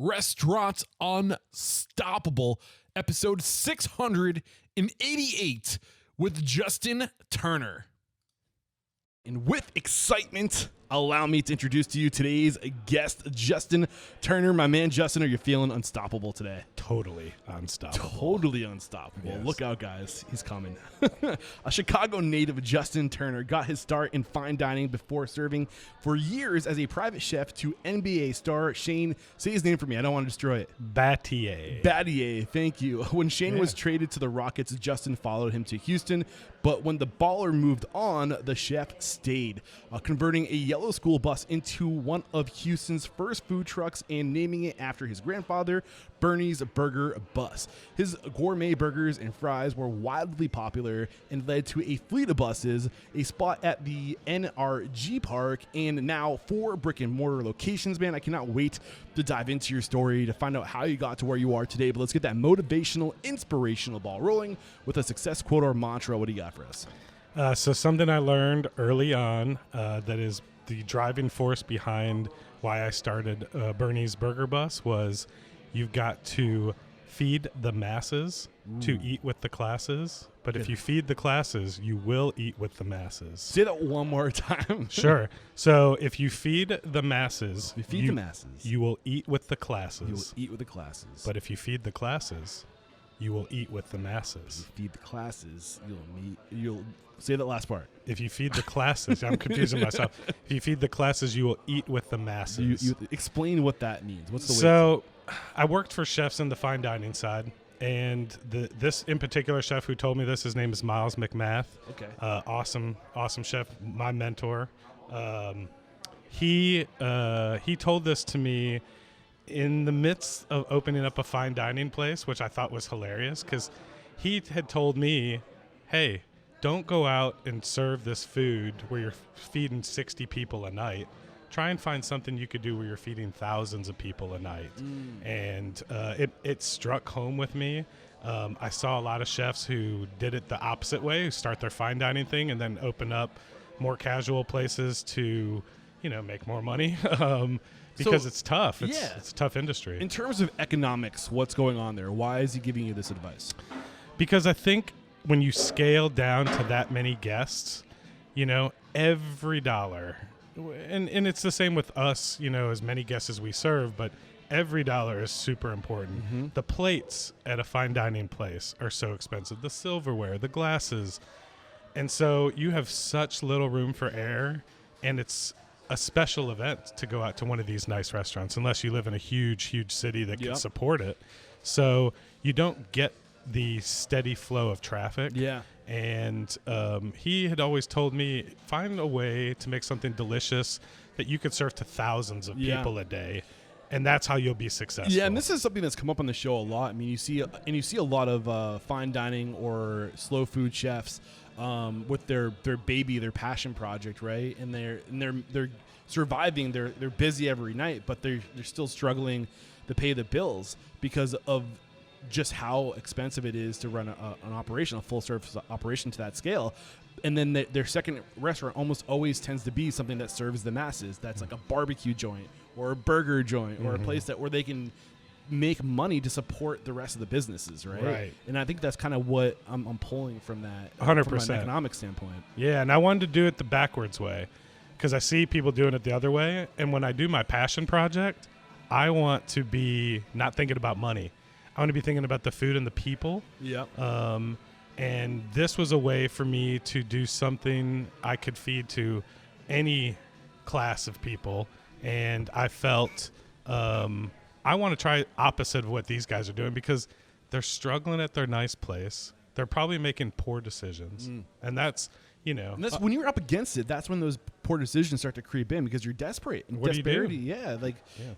Restaurant Unstoppable, episode 688 with Justin Turner. And with excitement, allow me to introduce to you today's guest, Justin Turner. My man, Justin, are you feeling unstoppable today? Totally unstoppable. Totally unstoppable. Yes. Look out, guys. He's coming. A Chicago native, Justin Turner, got his start in fine dining before serving for years as a private chef to NBA star Shane. Say his name for me. I don't want to destroy it. Battier. Battier, thank you. When Shane was traded to the Rockets, Justin followed him to Houston. But when the baller moved on, the chef stayed, converting a yellow school bus into one of Houston's first food trucks and naming it after his grandfather, Bernie's Burger Bus. His gourmet burgers and fries were wildly popular and led to a fleet of buses, a spot at the NRG Park, and now 4 brick-and-mortar locations. Man, I cannot wait to dive into your story to find out how you got to where you are today. But let's get that motivational, inspirational ball rolling with a success quote or mantra. What do you got for us? So something I learned early on that is the driving force behind why I started Bernie's Burger Bus was you've got to feed the masses to eat with the classes. But if you feed the classes, you will eat with the masses. Say that one more time. Sure. So if you feed the masses, you will eat with the classes. You will eat with the classes. But if you feed the classes, you will eat with the masses. If you feed the classes, you'll say that last part. If you feed the classes, I'm confusing myself. If you feed the classes, you will eat with the masses. You explain what that means. What's the way? So I worked for chefs in the fine dining side, and this in particular chef who told me this, his name is Miles McMath. Okay. Awesome chef, my mentor. He told this to me in the midst of opening up a fine dining place, which I thought was hilarious because he had told me, hey, don't go out and serve this food where you're feeding 60 people a night. Try and find something you could do where you're feeding thousands of people a night. And it struck home with me. I saw a lot of chefs who did it the opposite way, who start their fine dining thing and then open up more casual places to, make more money. Because it's tough. It's a tough industry. In terms of economics, what's going on there? Why is he giving you this advice? Because I think when you scale down to that many guests, every dollar, and it's the same with us, as many guests as we serve, but every dollar is super important. Mm-hmm. The plates at a fine dining place are so expensive. The silverware, the glasses. And so you have such little room for error, and it's a special event to go out to one of these nice restaurants unless you live in a huge city that can support it. So you don't get the steady flow of traffic. Yeah. And he had always told me, find a way to make something delicious that you could serve to thousands of people a day. And that's how you'll be successful. Yeah, and this is something that's come up on the show a lot. I mean, you see a lot of fine dining or slow food chefs with their baby, their passion project, right? And they're surviving. They're busy every night, but they're still struggling to pay the bills because of just how expensive it is to run an operation, a full service operation to that scale. And then their second restaurant almost always tends to be something that serves the masses. That's like a barbecue joint or a burger joint or a place where they can make money to support the rest of the businesses, right? And I think that's kind of what I'm pulling from that 100%. From an economic standpoint. Yeah, and I wanted to do it the backwards way because I see people doing it the other way. And when I do my passion project, I want to be not thinking about money. I want to be thinking about the food and the people. Yep. And this was a way for me to do something I could feed to any class of people. And I felt I want to try opposite of what these guys are doing because they're struggling at their nice place. They're probably making poor decisions. And that's, And that's when you're up against it, that's when those poor decisions start to creep in because you're desperate. And what desperity, do you do?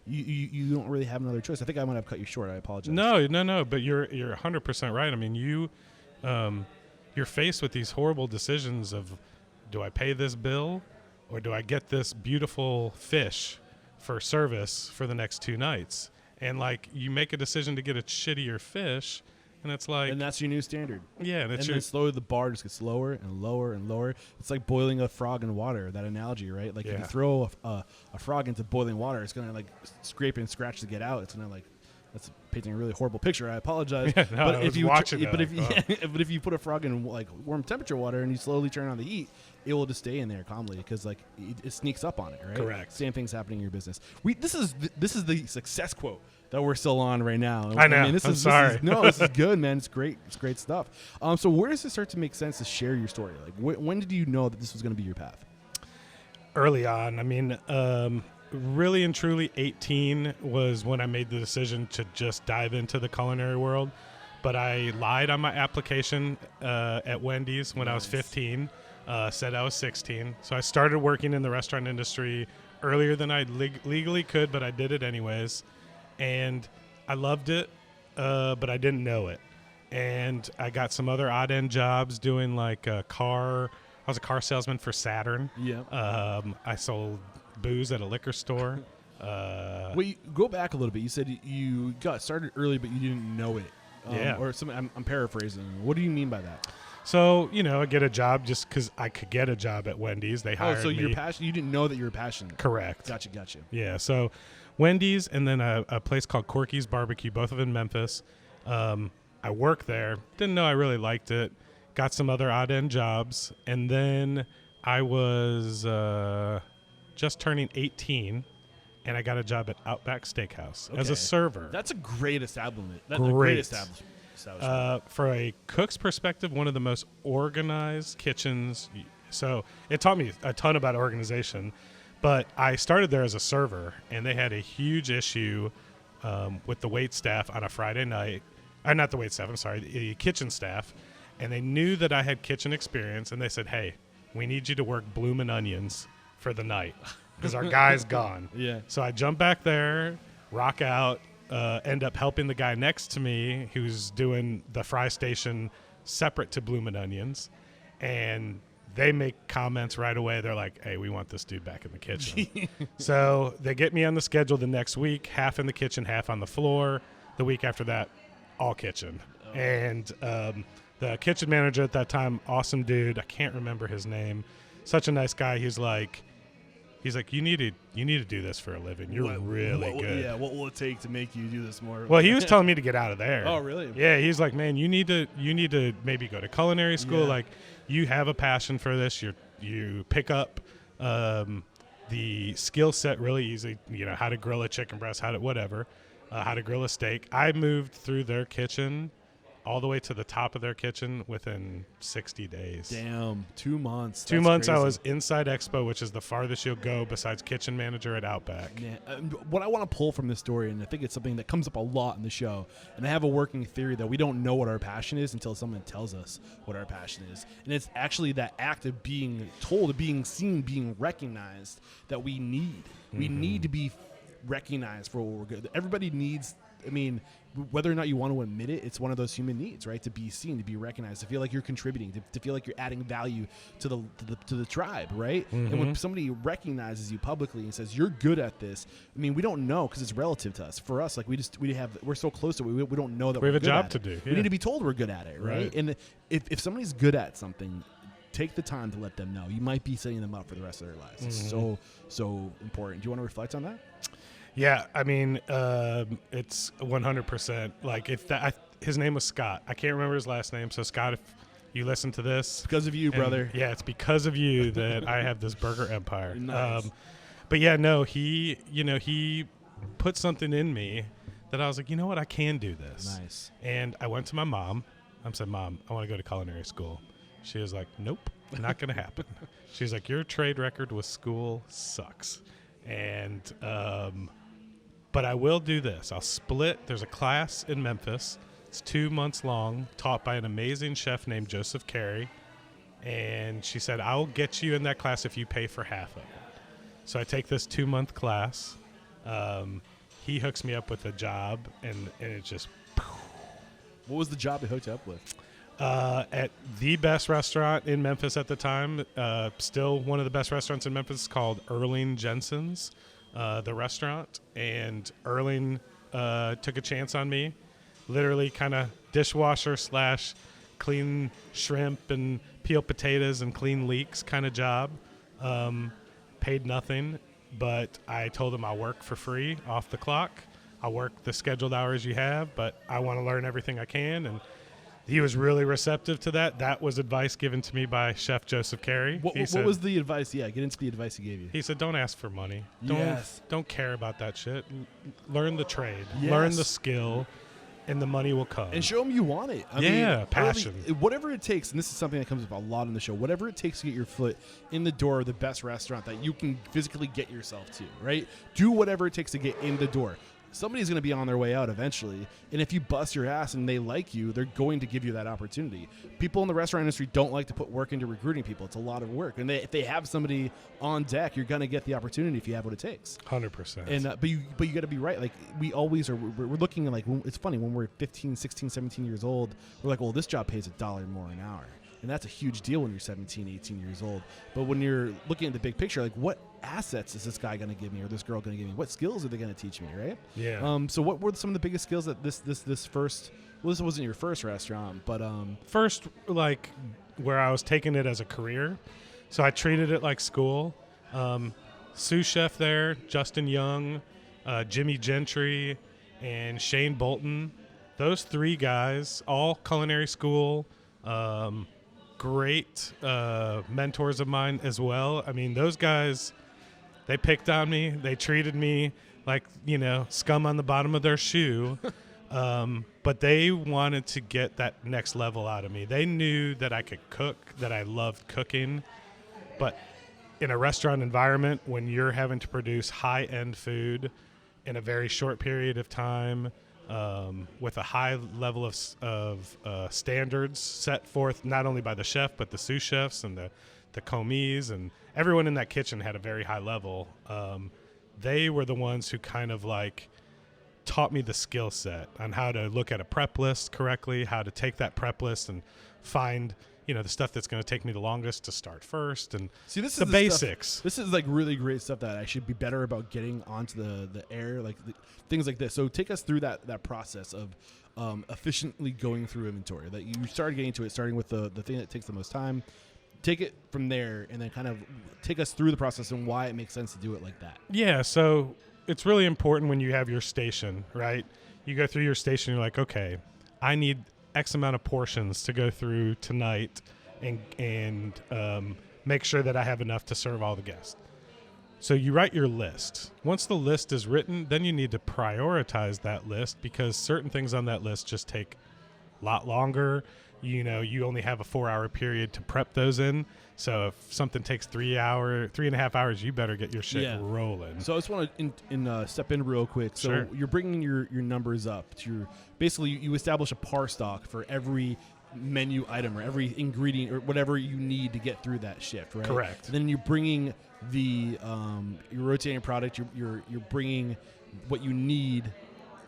You don't really have another choice. I think I might have cut you short. I apologize. No, but you're 100% right. I mean, you're faced with these horrible decisions of, do I pay this bill or do I get this beautiful fish for service for the next 2 nights? And you make a decision to get a shittier fish, And it's like, and that's your new standard. yeah, and And then slowly the bar just gets lower and lower and lower. It's like boiling a frog in water, that analogy, right? Like if you throw a frog into boiling water, it's going to like scrape and scratch to get out. It's going to like, that's painting a really horrible picture. I apologize. Yeah, no, but if you but if you put a frog in like warm temperature water and you slowly turn on the heat, it will just stay in there calmly because like it sneaks up on it, right? Correct. Same thing's happening in your business. This is the success quote that we're still on right now. I know. I mean, I'm sorry. This is good, man. It's great. It's great stuff. So where does it start to make sense to share your story? Like, when did you know that this was going to be your path? Early on. I mean, really and truly 18 was when I made the decision to just dive into the culinary world. But I lied on my application at Wendy's when I was 15, said I was 16. So I started working in the restaurant industry earlier than I legally could, but I did it anyways. And I loved it, but I didn't know it. And I got some other odd end jobs doing like I was a car salesman for Saturn. Yeah. I sold booze at a liquor store. Wait, go back a little bit. You said you got started early, but you didn't know it. Yeah. Or something. I'm paraphrasing. What do you mean by that? So, I get a job just because I could get a job at Wendy's. They hired me. Oh, so you're passionate. You didn't know that you were passionate. Correct. Gotcha. Yeah. So Wendy's and then a place called Corky's Barbecue, both of them in Memphis. I worked there. Didn't know I really liked it. Got some other odd end jobs. And then I was just turning 18, and I got a job at Outback Steakhouse as a server. That's a great establishment. That's Great. a great establishment. For a cook's perspective, one of the most organized kitchens. So it taught me a ton about organization. But I started there as a server, and they had a huge issue with the wait staff on a Friday night. Not the wait staff, I'm sorry, the kitchen staff. And they knew that I had kitchen experience, and they said, hey, we need you to work bloomin' onions for the night because our guy's gone. Yeah. So I jump back there, rock out, end up helping the guy next to me who's doing the fry station separate to bloomin' onions. And they make comments right away. They're like, hey, we want this dude back in the kitchen. So they get me on the schedule the next week, half in the kitchen, half on the floor. The week after that, all kitchen. Oh. And the kitchen manager at that time, awesome dude. I can't remember his name. Such a nice guy. He's like, you need to do this for a living. You're really good. Yeah. What will it take to make you do this more? Well, he was telling me to get out of there. Oh, really? Yeah. He's like, man, you need to maybe go to culinary school. Yeah. Like, you have a passion for this. You pick up the skill set really easy. How to grill a chicken breast, how to grill a steak. I moved through their kitchen all the way to the top of their kitchen within 60 days. Damn, 2 months. 2 months crazy. I was inside Expo, which is the farthest you'll go besides kitchen manager at Outback. Man, what I want to pull from this story, and I think it's something that comes up a lot in the show, and I have a working theory that we don't know what our passion is until someone tells us what our passion is. And it's actually that act of being told, being seen, being recognized that we need. We need to be recognized for what we're good. Everybody needs, whether or not you want to admit it, it's one of those human needs, right? To be seen, to be recognized, to feel like you're contributing, to feel like you're adding value to the tribe, right? And when somebody recognizes you publicly and says you're good at this, we don't know because it's relative to us. For us, like we're so close to it, we don't know that we we're have a good job at to it. do. We need to be told we're good at it, right? And if somebody's good at something, take the time to let them know. You might be setting them up for the rest of their lives. It's so important. Do you want to reflect on that? Yeah, it's 100%. Like his name was Scott. I can't remember his last name. So Scott, if you listen to this, it's because of you, brother. Yeah, it's because of you that I have this burger empire. Nice. But yeah, no, he put something in me that I was like, you know what, I can do this. Nice. And I went to my mom. I said, Mom, I want to go to culinary school. She was like, nope, not going to happen. She's like, your trade record with school sucks. And but I will do this. I'll split. There's a class in Memphis. It's 2 months long, taught by an amazing chef named Joseph Carey. And she said, I'll get you in that class if you pay for half of it. So I take this 2-month class. He hooks me up with a job, and it just... What was the job he hooked you up with? At the best restaurant in Memphis at the time, still one of the best restaurants in Memphis, called Erling Jensen's, the restaurant. And Erling took a chance on me, literally kind of dishwasher / clean shrimp and peel potatoes and clean leeks kind of job. Paid nothing, but I told him I'll work for free off the clock. I'll work the scheduled hours you have, but I want to learn everything I can. And he was really receptive to that. That was advice given to me by Chef Joseph Carey. What was the advice? Yeah, get into the advice he gave you. He said, don't ask for money. Yes. Don't care about that shit. Learn the trade. Yes. Learn the skill, and the money will come. And show them you want it. I mean, passion. Whatever it takes, and this is something that comes up a lot on the show, whatever it takes to get your foot in the door of the best restaurant that you can physically get yourself to, right? Do whatever it takes to get in the door. Somebody's going to be on their way out eventually, and if you bust your ass and they like you, they're going to give you that opportunity. People in the restaurant industry don't like to put work into recruiting people. It's a lot of work, and if they have somebody on deck, you're going to get the opportunity if you have what it takes. 100%. And but you got to be right. Like, we always are. We're looking at, like, it's funny when we're 15, 16, 17 years old. We're like, well, this job pays $1 more an hour. And that's a huge deal when you're 17, 18 years old. But when you're looking at the big picture, like, what assets is this guy going to give me or this girl going to give me? What skills are they going to teach me, right? Yeah. So what were some of the biggest skills that this first – well, this wasn't your first restaurant, but first, like, where I was taking it as a career. So I treated it like school. Sous chef there, Justin Young, Jimmy Gentry, and Shane Bolton. Those three guys, all culinary school, great mentors of mine as well. I mean, those guys, they picked on me. They treated me like, scum on the bottom of their shoe. But they wanted to get that next level out of me. They knew that I could cook, that I loved cooking. But in a restaurant environment, when you're having to produce high-end food in a very short period of time, with a high level of standards set forth not only by the chef but the sous chefs and the commis, and everyone in that kitchen had a very high level. They were the ones who kind of like taught me the skill set on how to look at a prep list correctly, how to take that prep list and find the stuff that's going to take me the longest to start first, and see, this the is basics. Stuff, this is like really great stuff that I should be better about getting onto the air, like things like this. So take us through that process of efficiently going through inventory. That you started getting to it, starting with the thing that takes the most time. Take it from there, and then kind of take us through the process and why it makes sense to do it like that. Yeah, so it's really important when you have your station, right? You go through your station, you're like, okay, I need X amount of portions to go through tonight and make sure that I have enough to serve all the guests. So you write your list. Once the list is written, then you need to prioritize that list, because certain things on that list just take a lot longer. You only have a 4-hour period to prep those in. So if something takes 3.5 hours, you better get your shit rolling. So I just want to step in real quick. So Sure. You're bringing your numbers up to basically you establish a par stock for every menu item or every ingredient or whatever you need to get through that shift, right? Correct. And then you're bringing the your rotating product. You're bringing what you need.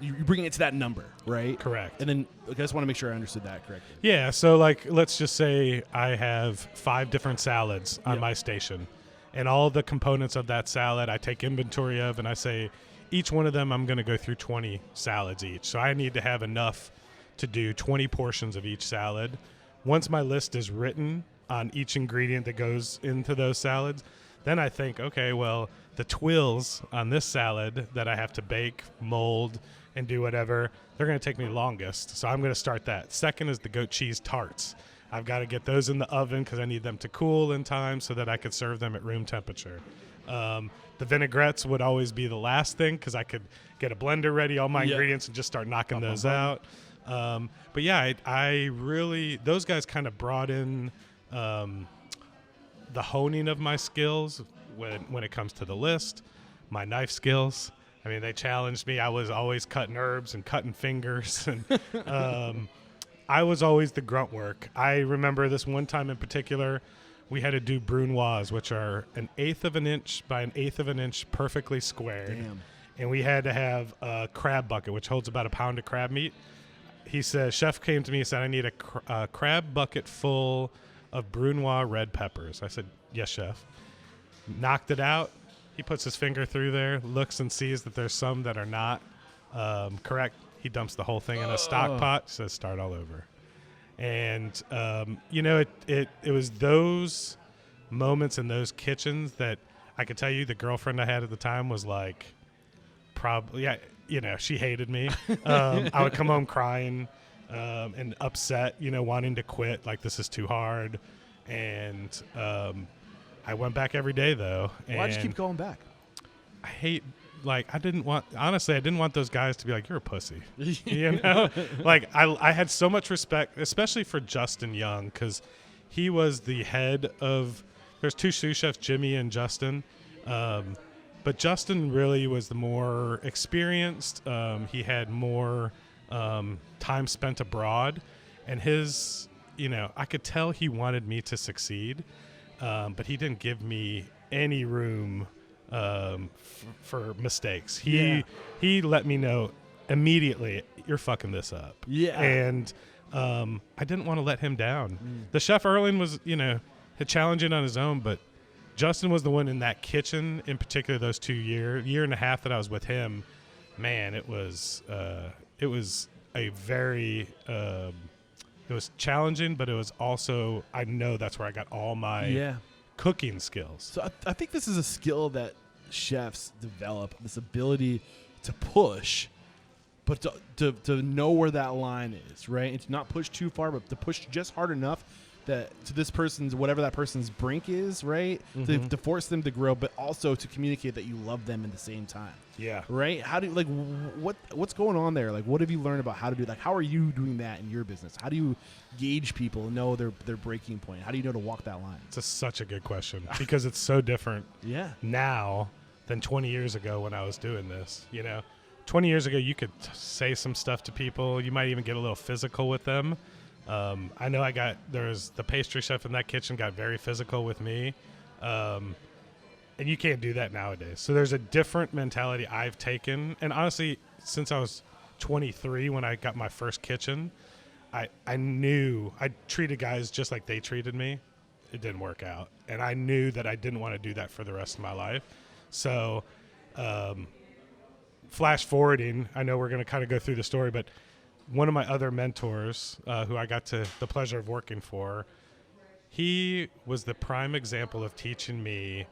You're bringing it to that number, right? Correct. And then I just want to make sure I understood that correctly. Yeah, so like let's just say I have 5 different salads on my station, and all the components of that salad I take inventory of, and I say each one of them I'm going to go through 20 salads each. So I need to have enough to do 20 portions of each salad. Once my list is written on each ingredient that goes into those salads, then I think, okay, well, the twills on this salad that I have to bake, mold, and do whatever, they're going to take me longest. So I'm going to start that. Second is the goat cheese tarts. I've got to get those in the oven because I need them to cool in time so that I could serve them at room temperature. The vinaigrettes would always be the last thing because I could get a blender ready, all my ingredients, and just start knocking those out. But yeah, I really, those guys kind of brought in the honing of my skills when it comes to the list, my knife skills. I mean, they challenged me. I was always cutting herbs and cutting fingers, and I was always the grunt work. I remember this one time in particular, we had to do brunoise, which are 1/8 of an inch by 1/8 of an inch, perfectly squared. Damn. And we had to have a crab bucket, which holds about a pound of crab meat. He said, chef came to me and said, I need a crab bucket full of brunoise red peppers. I said, yes, chef. Knocked it out. He puts his finger through there, looks and sees that there's some that are not correct. He dumps the whole thing in a stock pot, says start all over. And, it was those moments in those kitchens that I could tell you the girlfriend I had at the time was like, probably, she hated me. I would come home crying and upset, wanting to quit, like this is too hard. And I went back every day, though. Why'd you keep going back? I didn't want those guys to be like, you're a pussy. Like I had so much respect, especially for Justin Young, because he was the head of, there's two sous chefs, Jimmy and Justin. But Justin really was the more experienced. He had more time spent abroad, and his, I could tell he wanted me to succeed, but he didn't give me any room for mistakes. He let me know immediately, you're fucking this up. Yeah. And I didn't want to let him down. The chef Erling was, challenging on his own, but Justin was the one in that kitchen, in particular those 2 year and a half that I was with him. Man, it was a very it was challenging, but it was also, I know that's where I got all my cooking skills. So I think this is a skill that chefs develop, this ability to push, but to know where that line is, right? And to not push too far, but to push just hard enough that to this person's, whatever that person's brink is, right? Mm-hmm. To force them to grow, but also to communicate that you love them at the same time. Yeah. Right? How do you, what's going on there? Like, what have you learned about how to do, how are you doing that in your business? How do you gauge people and know their breaking point? How do you know to walk that line? It's such a good question because it's so different now than 20 years ago when I was doing this. 20 years ago, you could say some stuff to people. You might even get a little physical with them. I know there's the pastry chef in that kitchen got very physical with me. And you can't do that nowadays. So there's a different mentality I've taken. And honestly, since I was 23 when I got my first kitchen, I knew I treated guys just like they treated me. It didn't work out. And I knew that I didn't want to do that for the rest of my life. So flash forwarding, I know we're going to kind of go through the story, but one of my other mentors who I got the pleasure of working for, he was the prime example of teaching me,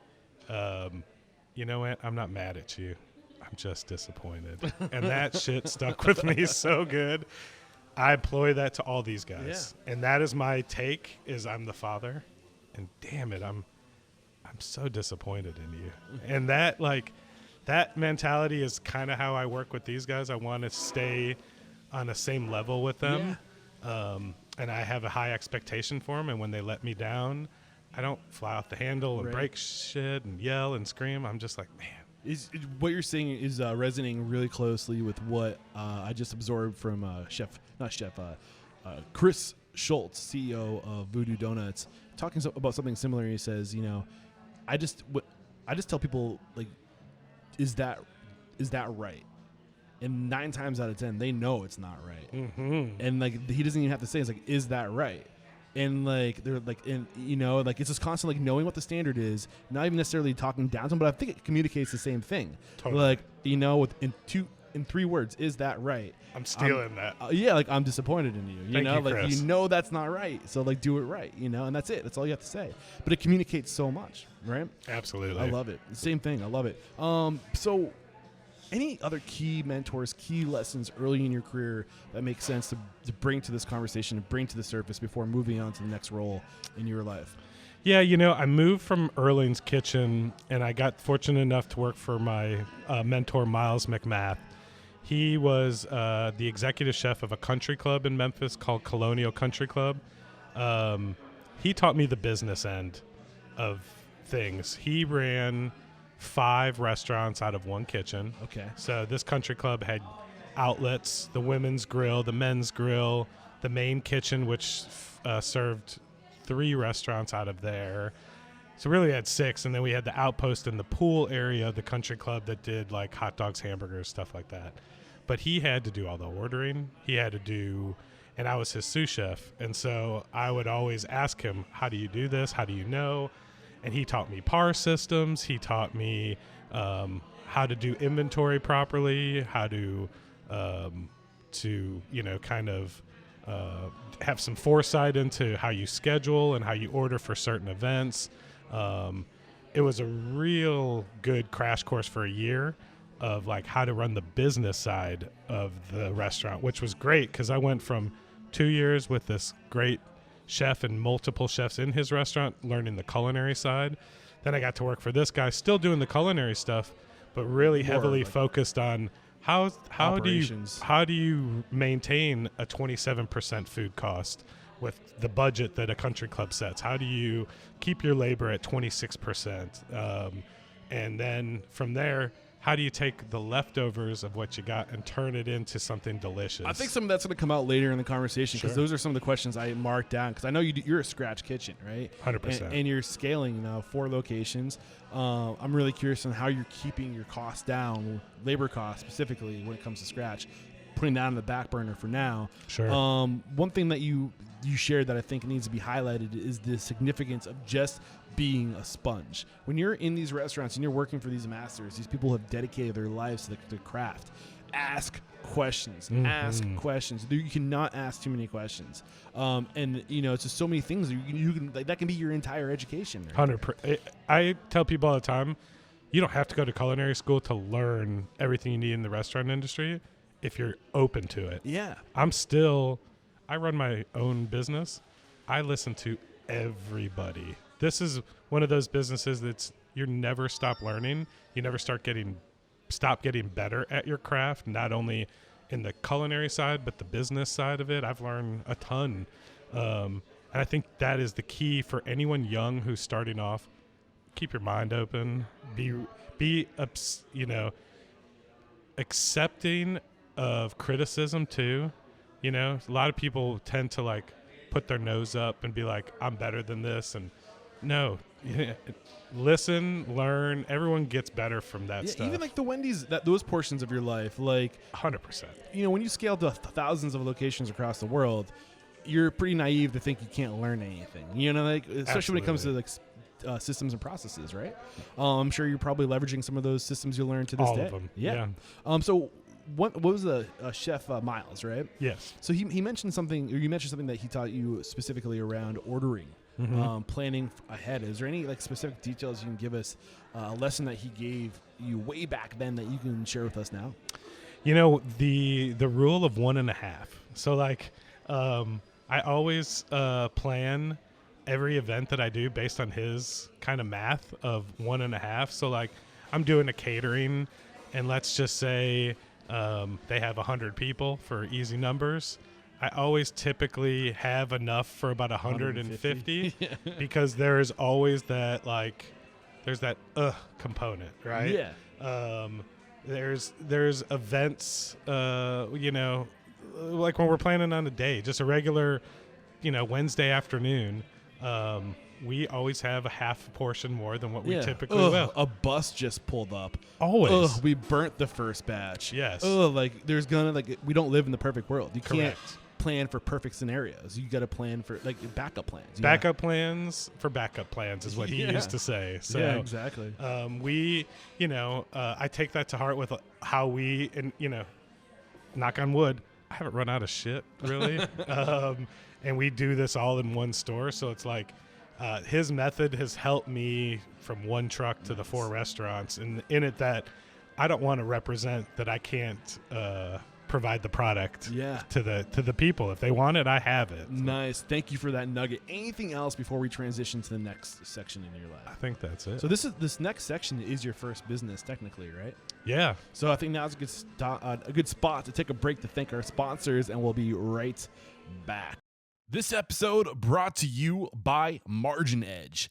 you know what, I'm not mad at you. I'm just disappointed. And that shit stuck with me so good. I employ that to all these guys. Yeah. And that is my take, is I'm the father. And damn it, I'm so disappointed in you. And that mentality is kind of how I work with these guys. I want to stay on the same level with them. Yeah. And I have a high expectation for them. And when they let me down, I don't fly off the handle and break shit and yell and scream. I'm just like, man. What you're saying is resonating really closely with what I just absorbed from Chris Schultz, CEO of Voodoo Donuts, talking about something similar. He says, I just tell people, like, is that right? And 9 times out of 10, they know it's not right. Mm-hmm. And he doesn't even have to say, it's like, is that right? And they're like, and it's just constant, knowing what the standard is, not even necessarily talking down to them, but I think it communicates the same thing. Totally. In 3 words, is that right? I'm stealing that. I'm disappointed in you. Thank you, Chris. That's not right. So do it right, and that's it. That's all you have to say. But it communicates so much, right? Absolutely. I love it. Same thing. I love it. So any other key mentors, key lessons early in your career that make sense to bring to this conversation, to bring to the surface before moving on to the next role in your life? Yeah, I moved from Erling's kitchen, and I got fortunate enough to work for my mentor, Miles McMath. He was the executive chef of a country club in Memphis called Colonial Country Club. He taught me the business end of things. He ran 5 restaurants out of 1 kitchen. Okay. So this country club had outlets, the women's grill, the men's grill, the main kitchen, which served 3 restaurants out of there. So really had 6, and then we had the outpost in the pool area of the country club that did hot dogs, hamburgers, stuff like that. But he had to do all the ordering. He had to do, and I was his sous chef. And so I would always ask him, how do you do this? How do you know? And he taught me PAR systems. He taught me how to do inventory properly, how to to kind of have some foresight into how you schedule and how you order for certain events. It was a real good crash course for a year of like how to run the business side of the restaurant, which was great because I went from 2 years with this great chef and multiple chefs in his restaurant learning the culinary side. Then I got to work for this guy still doing the culinary stuff, but really heavily focused on how do you maintain a 27% food cost with the budget that a country club sets? How do you keep your labor at 26%? And then from there, how do you take the leftovers of what you got and turn it into something delicious? I think some of that's going to come out later in the conversation because those are some of the questions I marked down because I know you're a scratch kitchen, right? 100%. And you're scaling now 4 locations. I'm really curious on how you're keeping your costs down, labor costs specifically when it comes to scratch, putting that on the back burner for now. Sure. One thing that you shared that I think needs to be highlighted is the significance of just being a sponge. When you're in these restaurants and you're working for these masters, these people have dedicated their lives to the craft. Ask questions. Mm-hmm. Ask questions. You cannot ask too many questions. And it's just so many things you can that can be your entire education. Right? 100%. I tell people all the time, you don't have to go to culinary school to learn everything you need in the restaurant industry if you're open to it. Yeah. I run my own business. I listen to everybody. This is one of those businesses that's you never stop learning. You never stop getting better at your craft, not only in the culinary side, but the business side of it. I've learned a ton. And I think that is the key for anyone young who's starting off. Keep your mind open. Be accepting of criticism too. A lot of people tend to like put their nose up and be like, I'm better than this. And no, listen, learn. Everyone gets better from that stuff. Even like the Wendy's, those portions of your life, like 100%. When you scale to thousands of locations across the world, you're pretty naive to think you can't learn anything. Especially Absolutely. when it comes to like systems and processes, right? I'm sure you're probably leveraging some of those systems you learned to this day. All of them. Yeah. So what was the chef Miles, right? Yes. So he mentioned something, or you mentioned something that he taught you specifically around ordering. Planning ahead. Is there any like specific details you can give us, a lesson that he gave you way back then that you can share with us now? The rule of 1.5. So like, I always plan every event that I do based on his kind of math of 1.5. So like, I'm doing a catering, and let's just say they have 100 people for easy numbers. I always typically have enough for about 150 because there is always that there's that component, right? Yeah. There's events, like when we're planning on a day, just a regular, Wednesday afternoon. We always have a half portion more than what we typically will. A bus just pulled up. Always. We burnt the first batch. Yes. There's we don't live in the perfect world. You Correct. can't plan for perfect scenarios. You got to plan for backup plans. Backup plans for backup plans is what he used to say. So yeah, exactly. I take that to heart with how we, and knock on wood, I haven't run out of shit really. And we do this all in one store. So it's like, his method has helped me from one truck to the 4 restaurants, and in it that I don't want to represent that I can't provide the product to the people. If they want it, I have it. Nice. Thank you for that nugget. Anything else before we transition to the next section in your life? I think that's it. So this next section is your first business technically, right? Yeah. So I think now's a good spot to take a break to thank our sponsors, and we'll be right back. This episode brought to you by MarginEdge.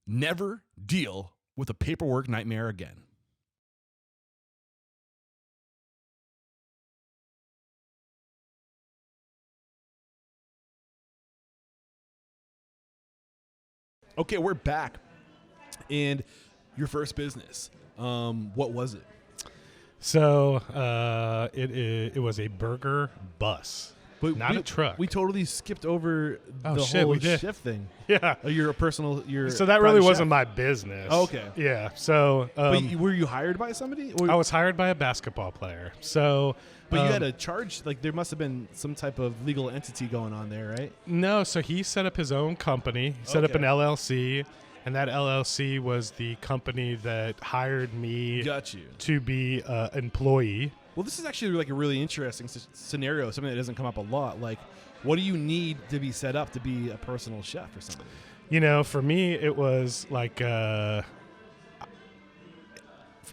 Never deal with a paperwork nightmare again. Okay, we're back. And your first business, what was it? So it was a burger bus. But not a truck. We totally skipped over the whole shift thing. Yeah. So that really wasn't my business. Oh, okay. Yeah. So but were you hired by somebody? I was hired by a basketball player. So But you had a charge, like there must have been some type of legal entity going on there, right? No, so he set up his own company. He set up an LLC, and that LLC was the company that hired me to be an employee. Well, this is actually like a really interesting scenario, something that doesn't come up a lot. Like, what do you need to be set up to be a personal chef or something? You know, for me, it was like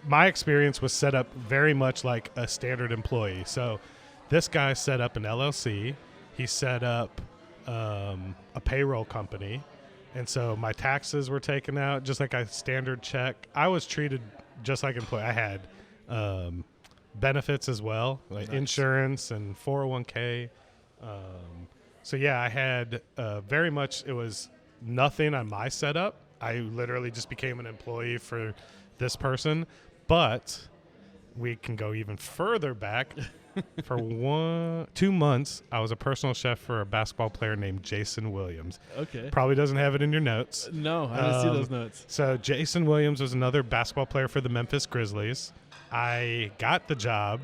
my experience was set up very much like a standard employee. So this guy set up an LLC. He set up a payroll company. And so my taxes were taken out just like a standard check. I was treated just like an employee. I had benefits as well, like insurance and 401k. So yeah, I had very much, it was nothing on my setup. I literally just became an employee for this person, but we can go even further back. For 2 months, I was a personal chef for a basketball player named Jason Williams. Okay. Probably doesn't have it in your notes. No, I didn't see those notes. So Jason Williams was another basketball player for the Memphis Grizzlies. I got the job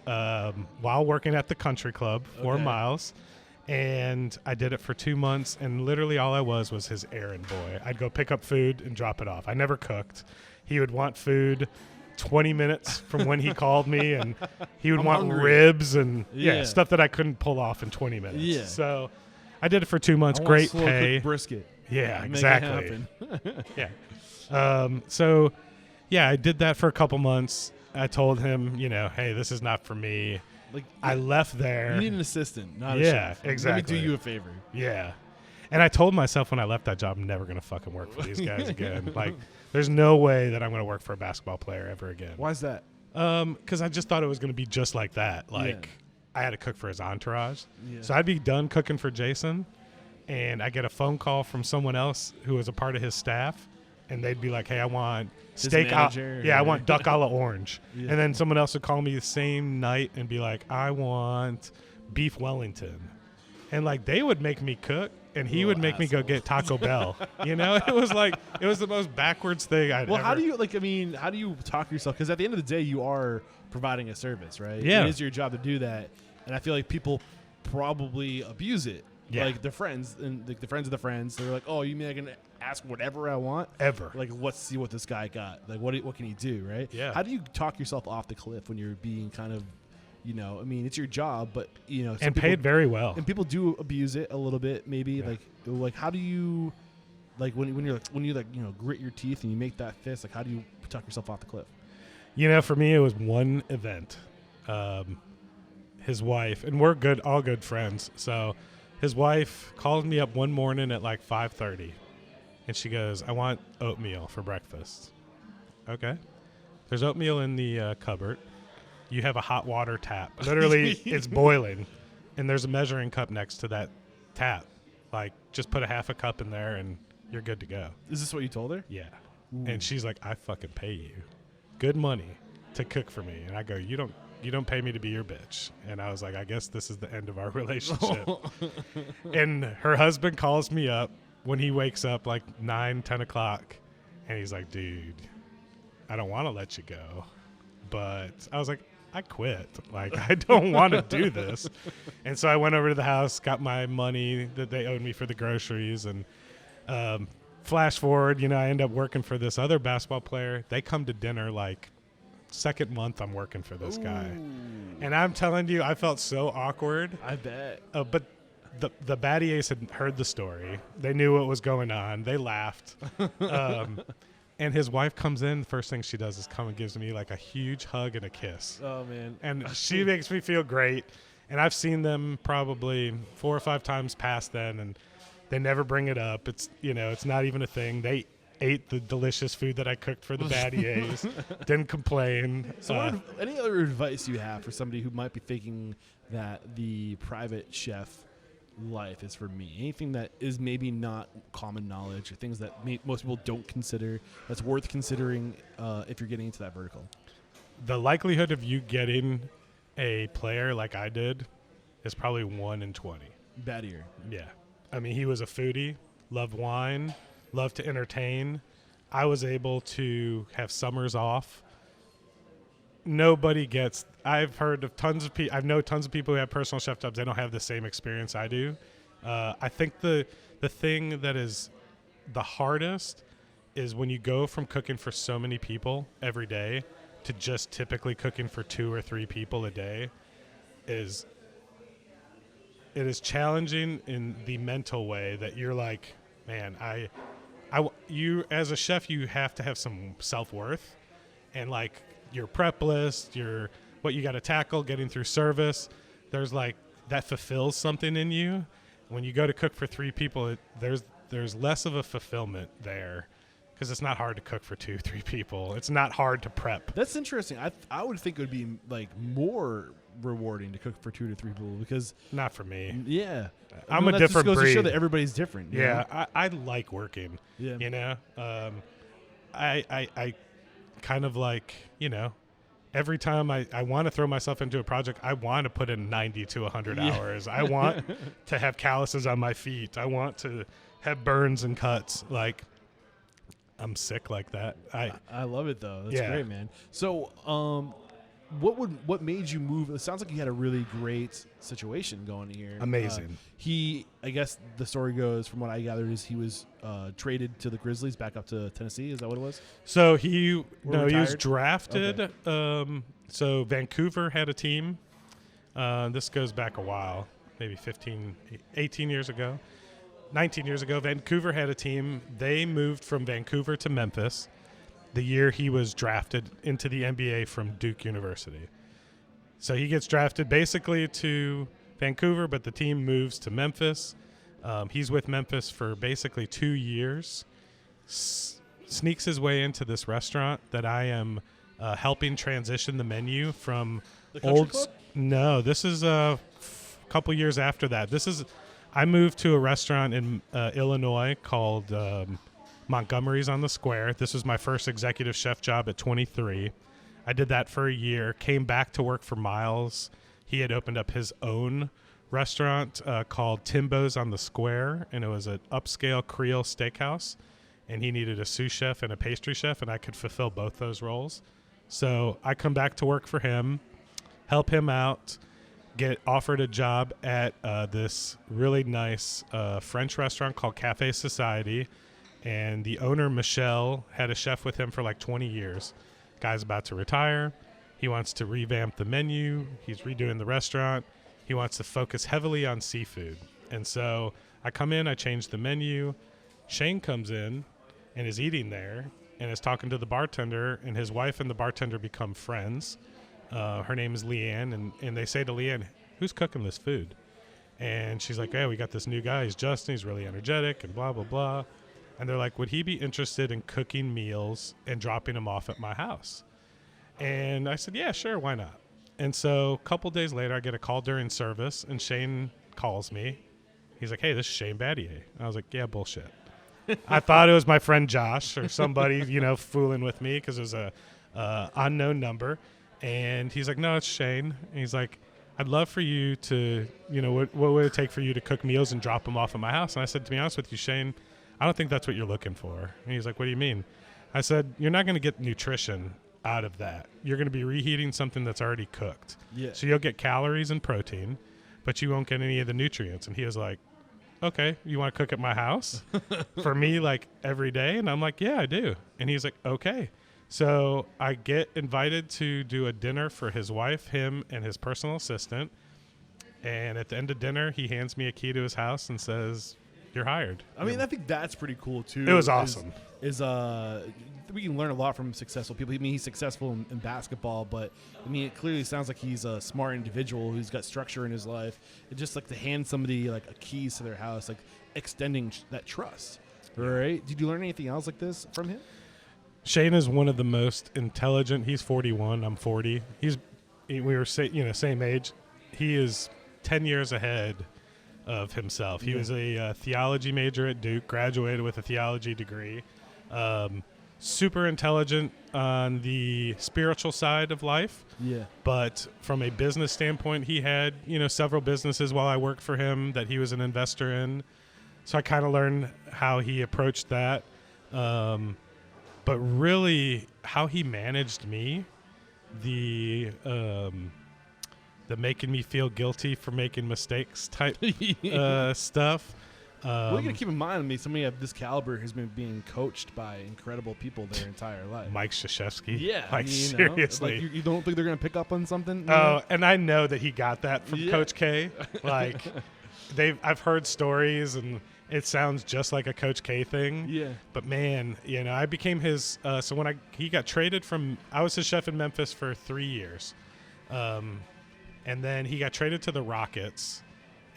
while working at the country club, 4 miles. And I did it for 2 months, and literally all I was his errand boy. I'd go pick up food and drop it off. I never cooked. He would want food 20 minutes from when he called me, and he would want ribs and stuff that I couldn't pull off in 20 minutes. Yeah. So I did it for 2 months. Great pay. Brisket. Yeah, exactly. So, yeah, I did that for a couple months. I told him, you know, hey, this is not for me. Like, I left there. You need an assistant, not a chef. Exactly. Let me do you a favor. Yeah. And I told myself when I left that job, I'm never going to fucking work for these guys again. Like, there's no way that I'm going to work for a basketball player ever again. Why is that? Because I just thought it was going to be just like that. Like, I had to cook for his entourage. Yeah. So I'd be done cooking for Jason, and I get a phone call from someone else who was a part of his staff, and they'd be like, hey, I want steak. I want duck a la orange. Yeah. And then someone else would call me the same night and be like, I want beef Wellington. And, like, they would make me cook, and he would make me go get Taco Bell. You know, it was the most backwards thing I'd ever. Well, how do you talk yourself? Because at the end of the day, you are providing a service, right? Yeah. It is your job to do that. And I feel like people probably abuse it. Yeah. Like their friends and like the friends of the friends, they're like, oh, you mean I can ask whatever I want? Ever. Like, let's see what this guy got. Like, what can he do, right? Yeah. How do you talk yourself off the cliff when you're being kind of, you know, I mean, it's your job, but, you know. And paid very well. And people do abuse it a little bit, maybe. Yeah. Like how do you, like, when you you know, grit your teeth and you make that fist, like, how do you talk yourself off the cliff? You know, for me, it was one event. His wife, and we're all good friends. So his wife called me up one morning at like 5:30, and she goes, I want oatmeal for breakfast. Okay. There's oatmeal in the cupboard. You have a hot water tap. Literally, it's boiling, and there's a measuring cup next to that tap. Like, just put a half a cup in there, and you're good to go. Is this what you told her? Yeah. Ooh. And she's like, I fucking pay you good money to cook for me. And I go, you don't pay me to be your bitch. And I was like, I guess this is the end of our relationship. And her husband calls me up when he wakes up like 9, 10 o'clock. And he's like, dude, I don't want to let you go. But I was like, I quit. Like, I don't want to do this. And so I went over to the house, got my money that they owed me for the groceries. And flash forward, you know, I end up working for this other basketball player. They come to dinner like second month I'm working for this guy. And I'm telling you, I felt so awkward. I bet. But the Battiers had heard the story. They knew what was going on. They laughed. And his wife comes in. The first thing she does is come and gives me like a huge hug and a kiss. Oh, man. And she makes me feel great. And I've seen them probably 4 or 5 times past then, and they never bring it up. It's, you know, it's not even a thing. They ate the delicious food that I cooked for the Battiers. Didn't complain. So any other advice you have for somebody who might be thinking that the private chef life is for me? Anything that is maybe not common knowledge or things that most people don't consider that's worth considering if you're getting into that vertical? The likelihood of you getting a player like I did is probably 1 in 20. Battier. Yeah. I mean, he was a foodie, loved wine, loved to entertain. I was able to have summers off nobody gets. I've heard of tons of people. I know tons of people who have personal chef jobs. They don't have the same experience I do. I think the thing that is the hardest is when you go from cooking for so many people every day to just typically cooking for 2 or 3 people a day. It is challenging in the mental way that you're like, man, you as a chef, you have to have some self-worth, and like your prep list, what you got to tackle, getting through service. There's like that fulfills something in you. When you go to cook for 3 people, there's less of a fulfillment there, because it's not hard to cook for 2-3 people. It's not hard to prep. That's interesting. I would think it would be like more rewarding to cook for 2 to 3 people, because not for me. Yeah, I'm a different just goes breed. to show that everybody's different. Yeah, I like working. Yeah, you know, I kind of like, you know, every time I want to throw myself into a project, I want to put in 90 to 100 hours. I want to have calluses on my feet. I want to have burns and cuts. Like, I'm sick like that. I love it though. That's great, man. So, what made you move? It sounds like you had a really great situation going here. Amazing. I guess the story goes, from what I gathered, is he was traded to the Grizzlies back up to Tennessee. Is that what it was? So he was drafted. Okay. So Vancouver had a team. This goes back a while, maybe 18 years ago. 19 years ago, Vancouver had a team. They moved from Vancouver to Memphis the year he was drafted into the NBA from Duke University. So he gets drafted basically to Vancouver, but the team moves to Memphis. He's with Memphis for basically 2 years. Sneaks his way into this restaurant that I am helping transition the menu from the Country Club? No, this is a couple years after that. I moved to a restaurant in Illinois called Montgomery's on the Square. This was my first executive chef job at 23. I did that for a year, came back to work for Miles. He had opened up his own restaurant called Timbo's on the Square, and it was an upscale Creole steakhouse, and he needed a sous chef and a pastry chef, and I could fulfill both those roles. So I come back to work for him, help him out, get offered a job at this really nice French restaurant called Café Society. And the owner, Michel, had a chef with him for like 20 years. Guy's about to retire. He wants to revamp the menu. He's redoing the restaurant. He wants to focus heavily on seafood. And so I come in, I change the menu. Shane comes in and is eating there and is talking to the bartender, and his wife and the bartender become friends. Her name is Leanne, and they say to Leanne, "Who's cooking this food?" And she's like, "Yeah, we got this new guy. He's Justin. He's really energetic and blah, blah, blah." And they're like, would he be interested in cooking meals and dropping them off at my house? And I said, yeah, sure, why not? And so a couple days later, I get a call during service, and Shane calls me. He's like, hey, this is Shane Battier. I was like, yeah, bullshit. I thought it was my friend Josh or somebody, fooling with me, because it was a unknown number. And he's like, no, it's Shane. And he's like, I'd love for you to, what would it take for you to cook meals and drop them off at my house? And I said, to be honest with you, Shane, I don't think that's what you're looking for. And he's like, what do you mean? I said, you're not going to get nutrition out of that. You're going to be reheating something that's already cooked. Yeah. So you'll get calories and protein, but you won't get any of the nutrients. And he was like, okay, you want to cook at my house for me like every day? And I'm like, yeah, I do. And he's like, okay. So I get invited to do a dinner for his wife, him, and his personal assistant. And at the end of dinner, he hands me a key to his house and says, you're hired. I mean, I think that's pretty cool too. It was awesome. We can learn a lot from successful people. I mean, he's successful in basketball, but I mean, it clearly sounds like he's a smart individual who's got structure in his life. It's just like to hand somebody like a keys to their house, like extending that trust. Right? Did you learn anything else like this from him? Shane is one of the most intelligent. He's 41. I'm 40. We were same age. He is 10 years ahead of himself. He was a theology major at Duke, graduated with a theology degree. Super intelligent on the spiritual side of life. Yeah. But from a business standpoint, he had, several businesses while I worked for him that he was an investor in. So I kind of learned how he approached that. But really how he managed me the making me feel guilty for making mistakes type stuff. Well, you got to keep in mind, I mean, somebody of this caliber has been being coached by incredible people their entire life. Mike Krzyzewski. Yeah. Like, seriously. Like, you don't think they're going to pick up on something? Oh, and I know that he got that from Coach K. Like, I've heard stories, and it sounds just like a Coach K thing. Yeah. But, man, I became his so when he got traded from – I was his chef in Memphis for 3 years. And then he got traded to the Rockets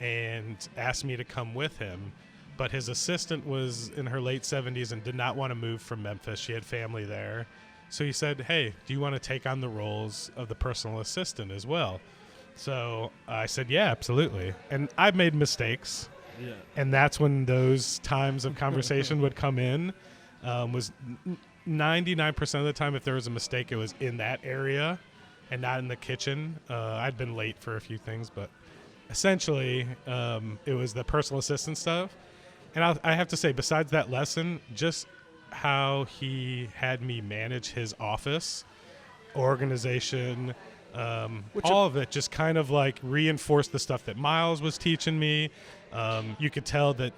and asked me to come with him. But his assistant was in her late 70s and did not want to move from Memphis. She had family there. So he said, hey, do you want to take on the roles of the personal assistant as well? So I said, yeah, absolutely. And I've made mistakes. Yeah. And that's when those times of conversation would come in. Was 99% of the time, if there was a mistake, it was in that area and not in the kitchen. I'd been late for a few things, but essentially it was the personal assistant stuff. And I have to say, besides that lesson, just how he had me manage his office, organization, all of it just kind of like reinforced the stuff that Miles was teaching me. You could tell that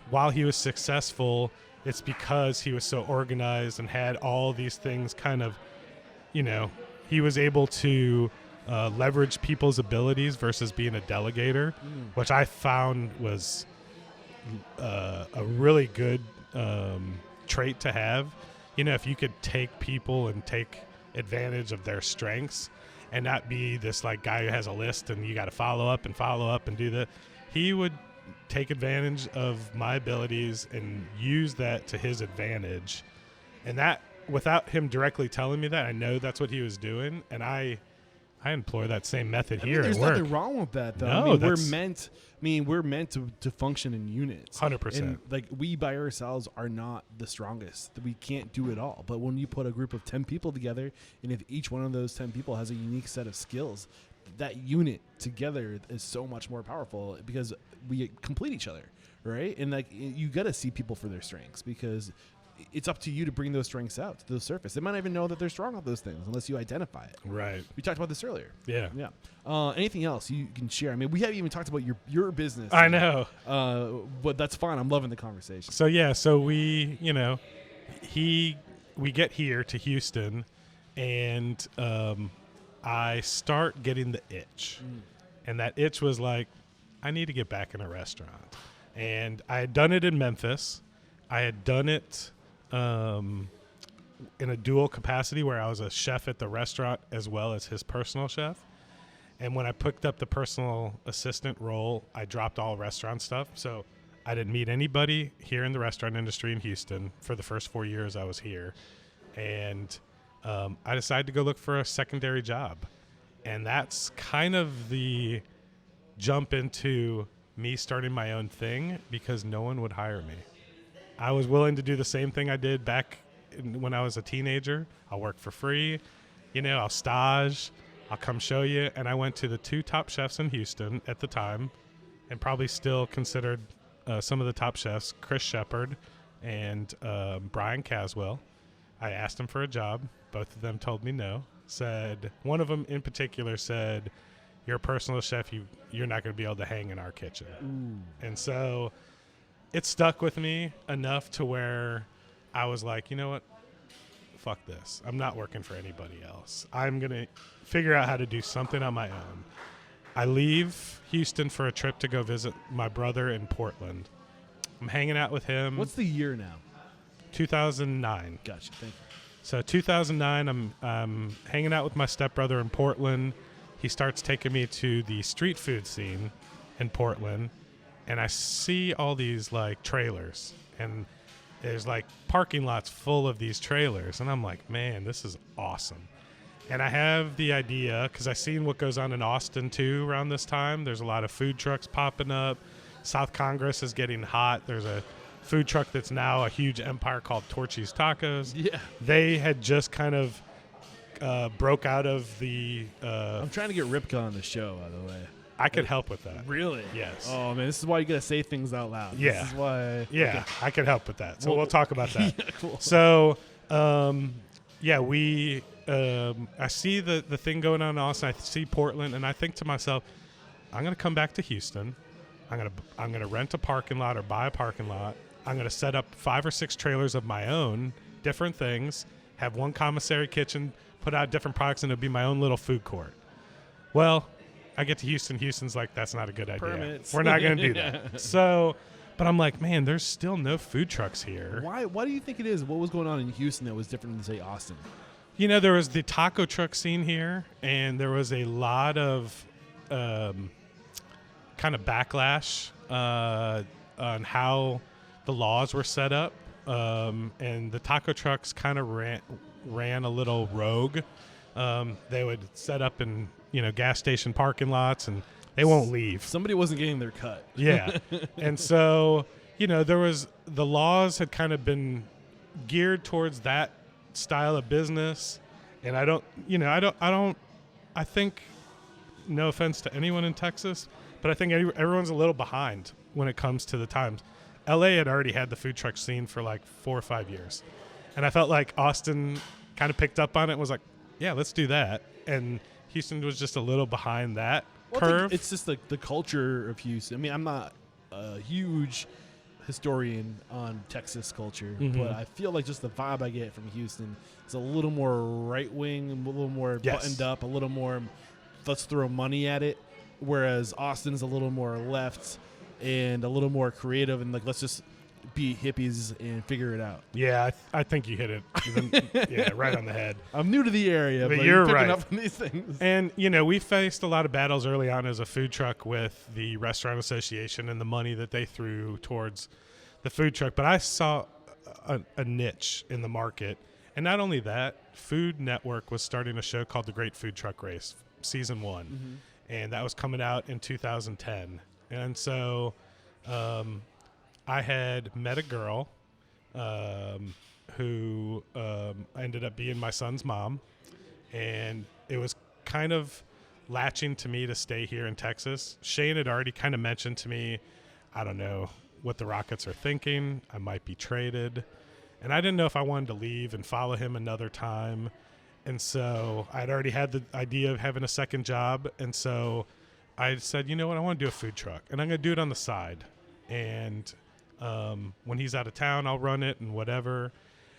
while he was successful, it's because he was so organized and had all these things kind of, he was able to leverage people's abilities versus being a delegator, which I found was a really good trait to have. If you could take people and take advantage of their strengths and not be this like guy who has a list and you got to follow up and do that. He would take advantage of my abilities and use that to his advantage. And that, without him directly telling me that, I know that's what he was doing. And I employ that same method here at work. There's nothing wrong with that, though. No, we're meant to function in units. 100%. And like we by ourselves are not the strongest. We can't do it all. But when you put a group of 10 people together, and if each one of those 10 people has a unique set of skills, that unit together is so much more powerful because we complete each other, right? And like you got to see people for their strengths because it's up to you to bring those strengths out to the surface. They might not even know that they're strong at those things unless you identify it. Right. We talked about this earlier. Yeah. Anything else you can share? I mean, we haven't even talked about your business. I know. But that's fine. I'm loving the conversation. So we, we get here to Houston, and I start getting the itch. And that itch was like, I need to get back in a restaurant. And I had done it in Memphis. I had done it in a dual capacity where I was a chef at the restaurant as well as his personal chef. And when I picked up the personal assistant role, I dropped all restaurant stuff. So I didn't meet anybody here in the restaurant industry in Houston for the first 4 years I was here. And I decided to go look for a secondary job. And that's kind of the jump into me starting my own thing because no one would hire me. I was willing to do the same thing I did back when I was a teenager. I'll work for free. I'll stage. I'll come show you. And I went to the 2 top chefs in Houston at the time and probably still considered some of the top chefs, Chris Shepard and Brian Caswell. I asked them for a job. Both of them told me no. One of them in particular said, you're a personal chef. You're not going to be able to hang in our kitchen. Ooh. And so it stuck with me enough to where I was like, you know what? Fuck this. I'm not working for anybody else. I'm going to figure out how to do something on my own. I leave Houston for a trip to go visit my brother in Portland. I'm hanging out with him. What's the year now? 2009. Gotcha. Thank you. So 2009, I'm hanging out with my stepbrother in Portland. He starts taking me to the street food scene in Portland, and I see all these like trailers, and there's like parking lots full of these trailers, and I'm like, man, this is awesome. And I have the idea because I seen what goes on in Austin too around this time. There's a lot of food trucks popping up. South Congress is getting hot. There's a food truck that's now a huge empire called Torchy's Tacos. Yeah. They had just kind of broke out of the... I'm trying to get Ripka on the show, by the way. I could help with that. Really? Yes. Oh, man, this is why you got to say things out loud. Yeah. This is why... Yeah, okay. I could help with that. So we'll talk about that. Yeah, cool. So yeah, we. I see the thing going on in Austin. I see Portland, and I think to myself, I'm going to come back to Houston. I'm gonna rent a parking lot or buy a parking lot. I'm going to set up 5 or 6 trailers of my own, different things. Have one commissary kitchen, put out different products, and it'll be my own little food court. Well, I get to Houston. Houston's like, that's not a good idea. Permits. We're not going to do that. So, but I'm like, man, there's still no food trucks here. Why do you think it is? What was going on in Houston that was different than, say, Austin? You know, there was the taco truck scene here, and there was a lot of kind of backlash on how the laws were set up. And the taco trucks kind of ran a little rogue. They would set up in, gas station parking lots, and they won't leave. Somebody wasn't getting their cut. Yeah. And so, the laws had kind of been geared towards that style of business. And I think, no offense to anyone in Texas, but I think everyone's a little behind when it comes to the times. LA had already had the food truck scene for like 4 or 5 years. And I felt like Austin kind of picked up on it and was like, yeah, let's do that. And Houston was just a little behind that curve. It's just the culture of Houston. I mean, I'm not a huge historian on Texas culture, but I feel like just the vibe I get from Houston is a little more right wing, a little more buttoned up, a little more let's throw money at it. Whereas Austin's a little more left and a little more creative and like let's just be hippies and figure it out. Yeah, I think you hit it right on the head. I'm new to the area, but you're picking right. up on these things. And, we faced a lot of battles early on as a food truck with the Restaurant Association and the money that they threw towards the food truck. But I saw a niche in the market. And not only that, Food Network was starting a show called The Great Food Truck Race, Season 1. Mm-hmm. And that was coming out in 2010. And so I had met a girl who ended up being my son's mom. And it was kind of latching to me to stay here in Texas. Shane had already kind of mentioned to me, I don't know what the Rockets are thinking. I might be traded. And I didn't know if I wanted to leave and follow him another time. And so I'd already had the idea of having a second job. And so I said, you know what, I want to do a food truck. And I'm going to do it on the side. And when he's out of town, I'll run it and whatever.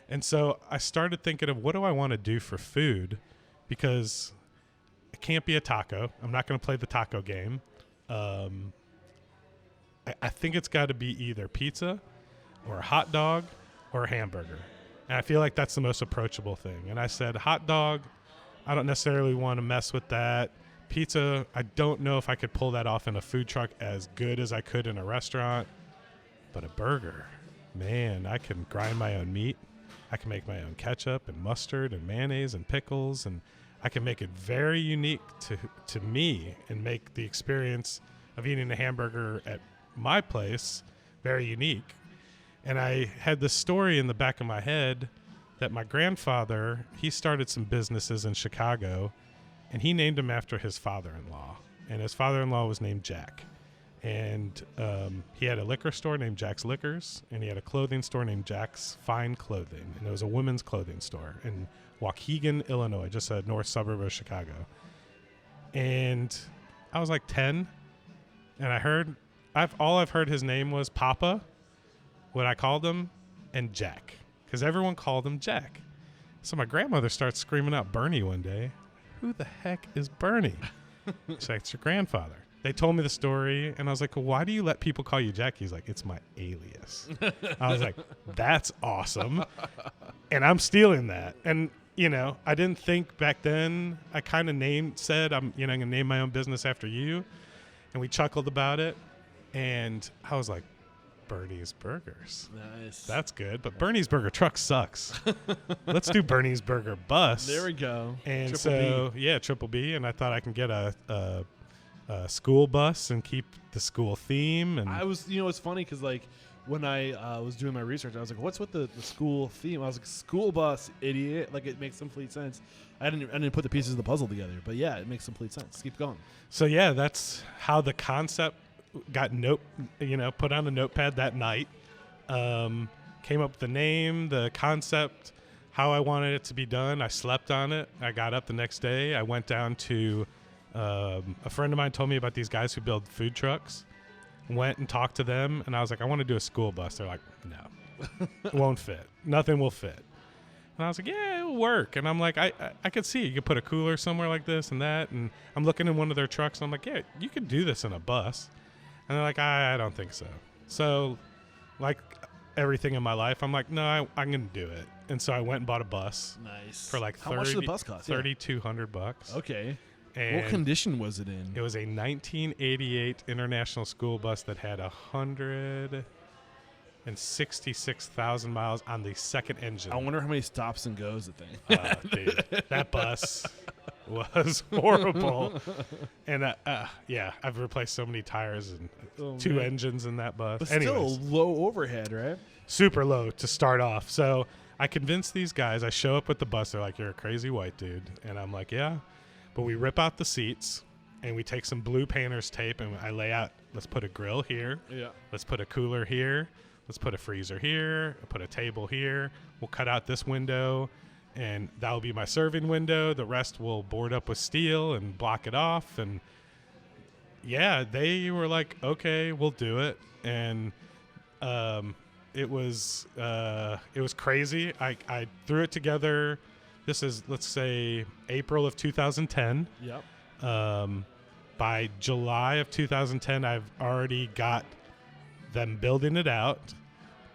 And so I started thinking of what do I want to do for food? Because it can't be a taco. I'm not going to play the taco game. I think it's got to be either pizza or a hot dog or a hamburger. And I feel like that's the most approachable thing. And I said, hot dog, I don't necessarily want to mess with that. Pizza, I don't know if I could pull that off in a food truck as good as I could in a restaurant. But a burger, man, I can grind my own meat. I can make my own ketchup and mustard and mayonnaise and pickles. And I can make it very unique to me and make the experience of eating a hamburger at my place very unique. And I had this story in the back of my head that my grandfather, he started some businesses in Chicago, and he named them after his father-in-law. And his father-in-law was named Jack. And he had a liquor store named Jack's Liquors, and he had a clothing store named Jack's Fine Clothing. And it was a women's clothing store in Waukegan, Illinois, just a north suburb of Chicago. And I was like 10, and all I've heard his name was Papa, what I called him, and Jack, because everyone called him Jack. So my grandmother starts screaming out Bernie one day. Who the heck is Bernie? She's like, it's your grandfather. They told me the story, and I was like, well, why do you let people call you Jack? He's like, it's my alias. I was like, that's awesome. And I'm stealing that. And, I didn't think back then. I kind of said, I'm going to name my own business after you. And we chuckled about it. And I was like, Bernie's Burgers. Nice. That's good. But Bernie's Burger Truck sucks. Let's do Bernie's Burger Bus. There we go. And Triple B. And I thought I can get a school bus and keep the school theme. And I was, it's funny because like when I was doing my research, I was like, what's with the school theme? I was like, school bus, idiot. Like it makes complete sense. I didn't put the pieces of the puzzle together, but yeah, it makes complete sense. Keep going. So yeah, that's how the concept got put on a notepad that night. Came up with the name, the concept. how I wanted it to be done. I slept on it. I got up the next day. I went down to a friend of mine told me about these guys who build food trucks. Went and talked to them, and I was like, I want to do a school bus. They're like, no, it won't fit. Nothing will fit. And I was like, yeah, it'll work. And I'm like, I could see you could put a cooler somewhere like this and that. And I'm looking in one of their trucks, and I'm like, yeah, you could do this in a bus. And they're like, I don't think so. So, like everything in my life, I'm like, no, I'm going to do it. And so I went and bought a bus. Nice. For like how much did the bus cost? $3,200. Okay. And And what condition was it in? it was a 1988 International School Bus that had 166,000 miles on the second engine. I wonder how many stops and goes the thing. Dude, that bus was horrible. And yeah, I've replaced so many tires and two engines in that bus. But Anyways, still low overhead, right? super low to start off. So I convinced these guys. I show up with the bus. They're like, you're a crazy white dude. And I'm like, yeah. But we rip out the seats, and we take some blue painter's tape, and I lay out, let's put a grill here. Yeah. Let's put a cooler here. Let's put a freezer here. Put a table here. We'll cut out this window, and that will be my serving window. The rest will board up with steel and block it off. And, yeah, they were like, okay, we'll do it. And it was crazy. I threw it together. This is, let's say, April of 2010. Yep. By July of 2010, I've already got them building it out.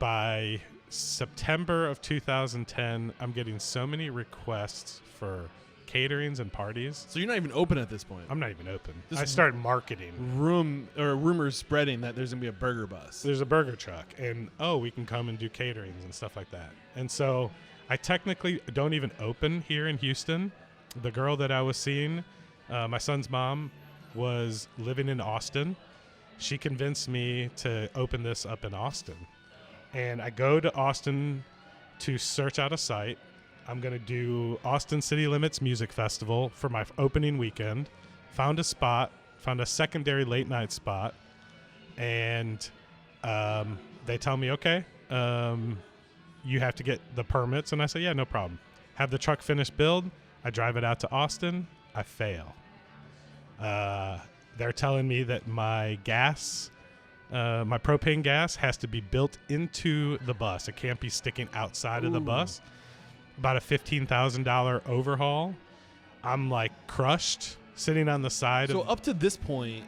By September of 2010, I'm getting so many requests for caterings and parties. So you're not even open at this point. I'm not even open. This I started marketing. Rumors spreading that there's gonna be a burger bus. There's a burger truck, and we can come and do caterings and stuff like that. And so I technically don't even open here in Houston. The girl that I was seeing, my son's mom, was living in Austin. She convinced me to open this up in Austin. And I go to Austin to search out a site. I'm going to do Austin City Limits Music Festival for my opening weekend. Found a spot, found a secondary late night spot. And they tell me, okay, you have to get the permits. And I say, yeah, no problem. Have the truck finished build. I drive it out to Austin. I fail. They're telling me that my gas, my propane gas, has to be built into the bus. It can't be sticking outside of the bus. About a $15,000 overhaul. I'm like crushed, sitting on the side. So up to this point,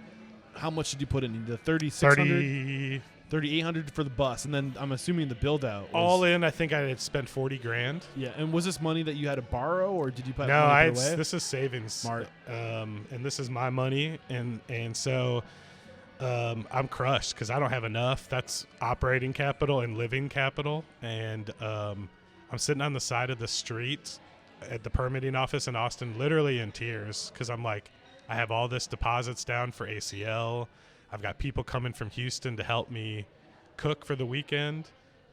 how much did you put in? The 3,600? 3,800 for the bus, and then I'm assuming the build out. All in, I think I had spent $40,000. Yeah, and was this money that you had to borrow, or did you put No, money put away? This is savings. Smart. And this is my money, and so I'm crushed because I don't have enough. That's operating capital and living capital, and I'm sitting on the side of the street at the permitting office in Austin, literally in tears, because I'm like, I have all this deposits down for ACL. I've got people coming from Houston to help me cook for the weekend.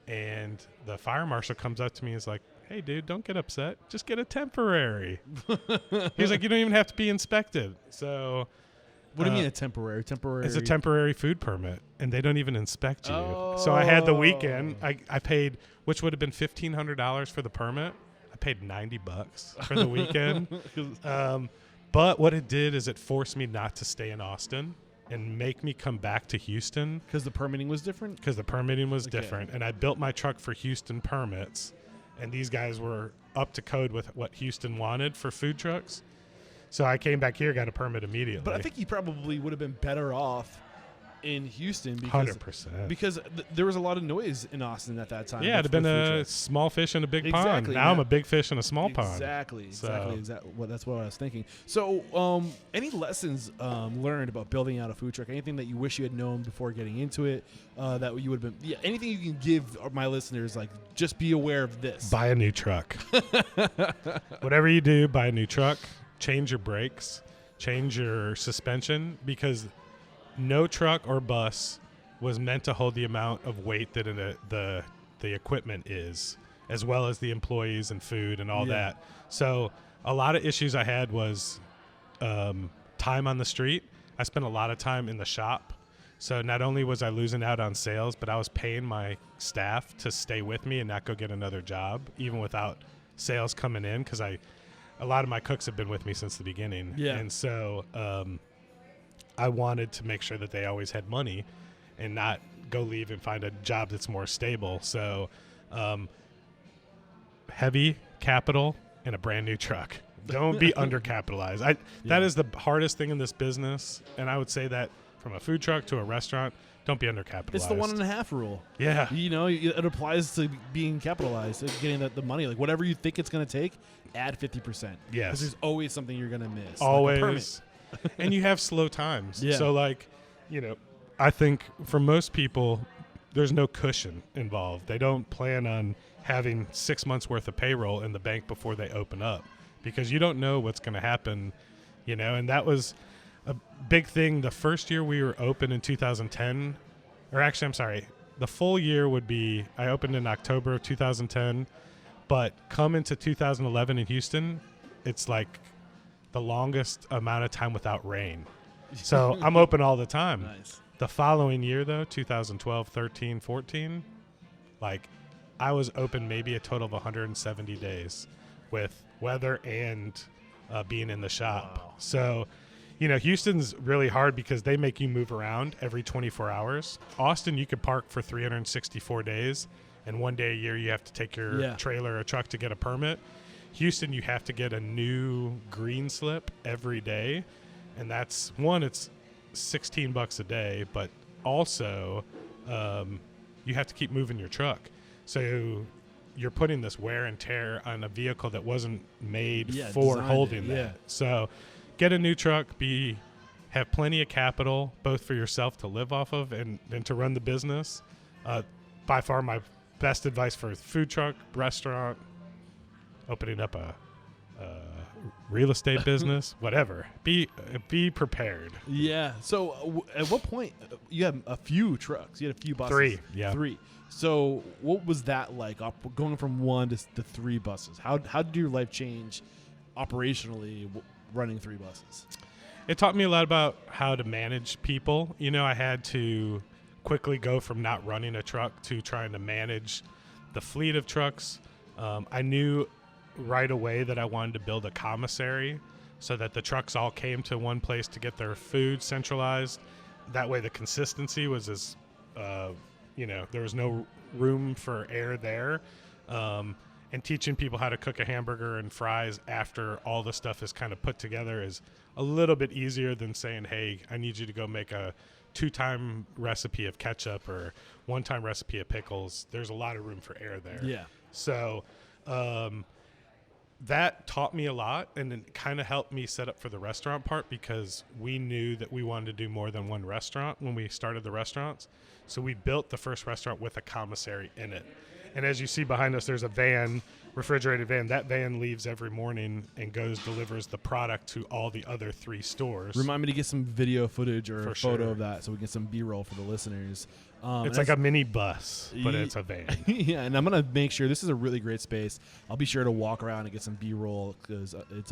And the fire marshal comes up to me and is like, hey, dude, don't get upset. Just get a temporary. He's like, you don't even have to be inspected. So what do you mean a temporary? Temporary? It's a temporary food permit, and they don't even inspect you. So I had the weekend. I paid, which would have been $1,500 for the permit. I paid $90 for the weekend. But what it did is it forced me not to stay in Austin and make me come back to Houston. Because the permitting was different? Because the permitting was different. And I built my truck for Houston permits, and these guys were up to code with what Houston wanted for food trucks. So I came back here, got a permit immediately. But I think you probably would have been better off in Houston because 100%. Because there was a lot of noise in Austin at that time. Yeah, it'd have been a small fish in a big pond. Now I'm a big fish in a small pond. Exactly. That's what I was thinking. So any lessons learned about building out a food truck? Anything that you wish you had known before getting into it that you would have been, anything you can give my listeners, like just be aware of this. Buy a new truck. Whatever you do, buy a new truck. Change your brakes. Change your suspension, because no truck or bus was meant to hold the amount of weight that the equipment is, as well as the employees and food and all that. So a lot of issues I had was time on the street. I spent a lot of time in the shop. So not only was I losing out on sales, but I was paying my staff to stay with me and not go get another job, even without sales coming in because a lot of my cooks have been with me since the beginning. Yeah. And so I wanted to make sure that they always had money and not go leave and find a job that's more stable. So heavy capital and a brand new truck. Don't be undercapitalized. That is the hardest thing in this business. And I would say that from a food truck to a restaurant, don't be undercapitalized. It's the 1.5 rule. Yeah. It applies to being capitalized, to getting the money. Like whatever you think it's going to take, add 50%. Yes. Because there's always something you're going to miss. Always. Like and you have slow times. Yeah. So I think for most people, there's no cushion involved. They don't plan on having 6 months worth of payroll in the bank before they open up because you don't know what's going to happen, and that was a big thing. The first year we were open in 2010, or actually, I'm sorry, the full year would be, I opened in October of 2010, but come into 2011 in Houston, it's like the longest amount of time without rain. So I'm open all the time. Nice. The following year, though, 2012, 13, 14, I was open maybe a total of 170 days with weather and being in the shop. Wow. So, Houston's really hard because they make you move around every 24 hours. Austin, you could park for 364 days, and one day a year you have to take your trailer or truck to get a permit. Houston, you have to get a new green slip every day, and that's it's $16 a day, but also you have to keep moving your truck. So you're putting this wear and tear on a vehicle that wasn't made for holding that. Yeah. So get a new truck, have plenty of capital, both for yourself to live off of and to run the business. By far my best advice for food truck, restaurant, opening up a real estate business, whatever. Be prepared. Yeah. So at what point you had a few trucks? You had a few buses. 3. Yeah. 3. So what was that like? Going from 1 to 3 buses. How did your life change operationally running 3 buses? It taught me a lot about how to manage people. I had to quickly go from not running a truck to trying to manage the fleet of trucks. I knew right away that I wanted to build a commissary so that the trucks all came to one place to get their food centralized. That way the consistency was as, there was no room for error there. And teaching people how to cook a hamburger and fries after all the stuff is kind of put together is a little bit easier than saying, hey, I need you to go make a 2-time recipe of ketchup or 1-time recipe of pickles. There's a lot of room for error there. Yeah. So that taught me a lot, and it kind of helped me set up for the restaurant part because we knew that we wanted to do more than one restaurant when we started the restaurants. So we built the first restaurant with a commissary in it. And as you see behind us, there's a van, refrigerated van. That van leaves every morning and delivers the product to all the other 3 stores. Remind me to get some video footage or a photo of that so we get some B-roll for the listeners. It's like a mini bus, but it's a van. Yeah, and I'm going to make sure this is a really great space. I'll be sure to walk around and get some B-roll because it's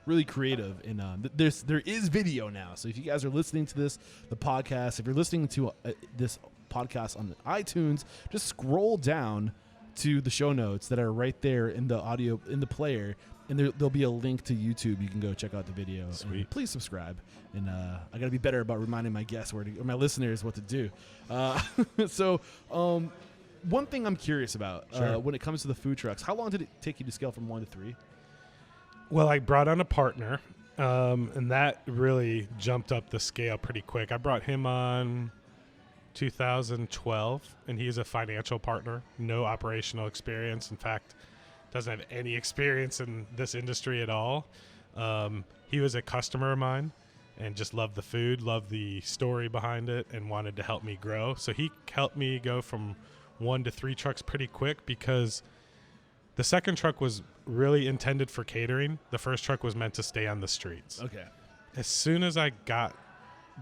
really creative. And there is video now. So if you guys are listening to the podcast, if you're listening to this podcast on iTunes, just scroll down to the show notes that are right there in the audio in the player, and there'll be a link to YouTube. You can go check out the video. Sweet. And please subscribe. And I got to be better about reminding my guests or my listeners what to do. So one thing I'm curious about when it comes to the food trucks, how long did it take you to scale from 1 to 3? Well, I brought on a partner, and that really jumped up the scale pretty quick. I brought him on 2012, and he's a financial partner, no operational experience. In fact, doesn't have any experience in this industry at all. He was a customer of mine and just loved the food, loved the story behind it, and wanted to help me grow. So he helped me go from 1 to 3 trucks pretty quick because the second truck was really intended for catering. The first truck was meant to stay on the streets. Okay. As soon as I got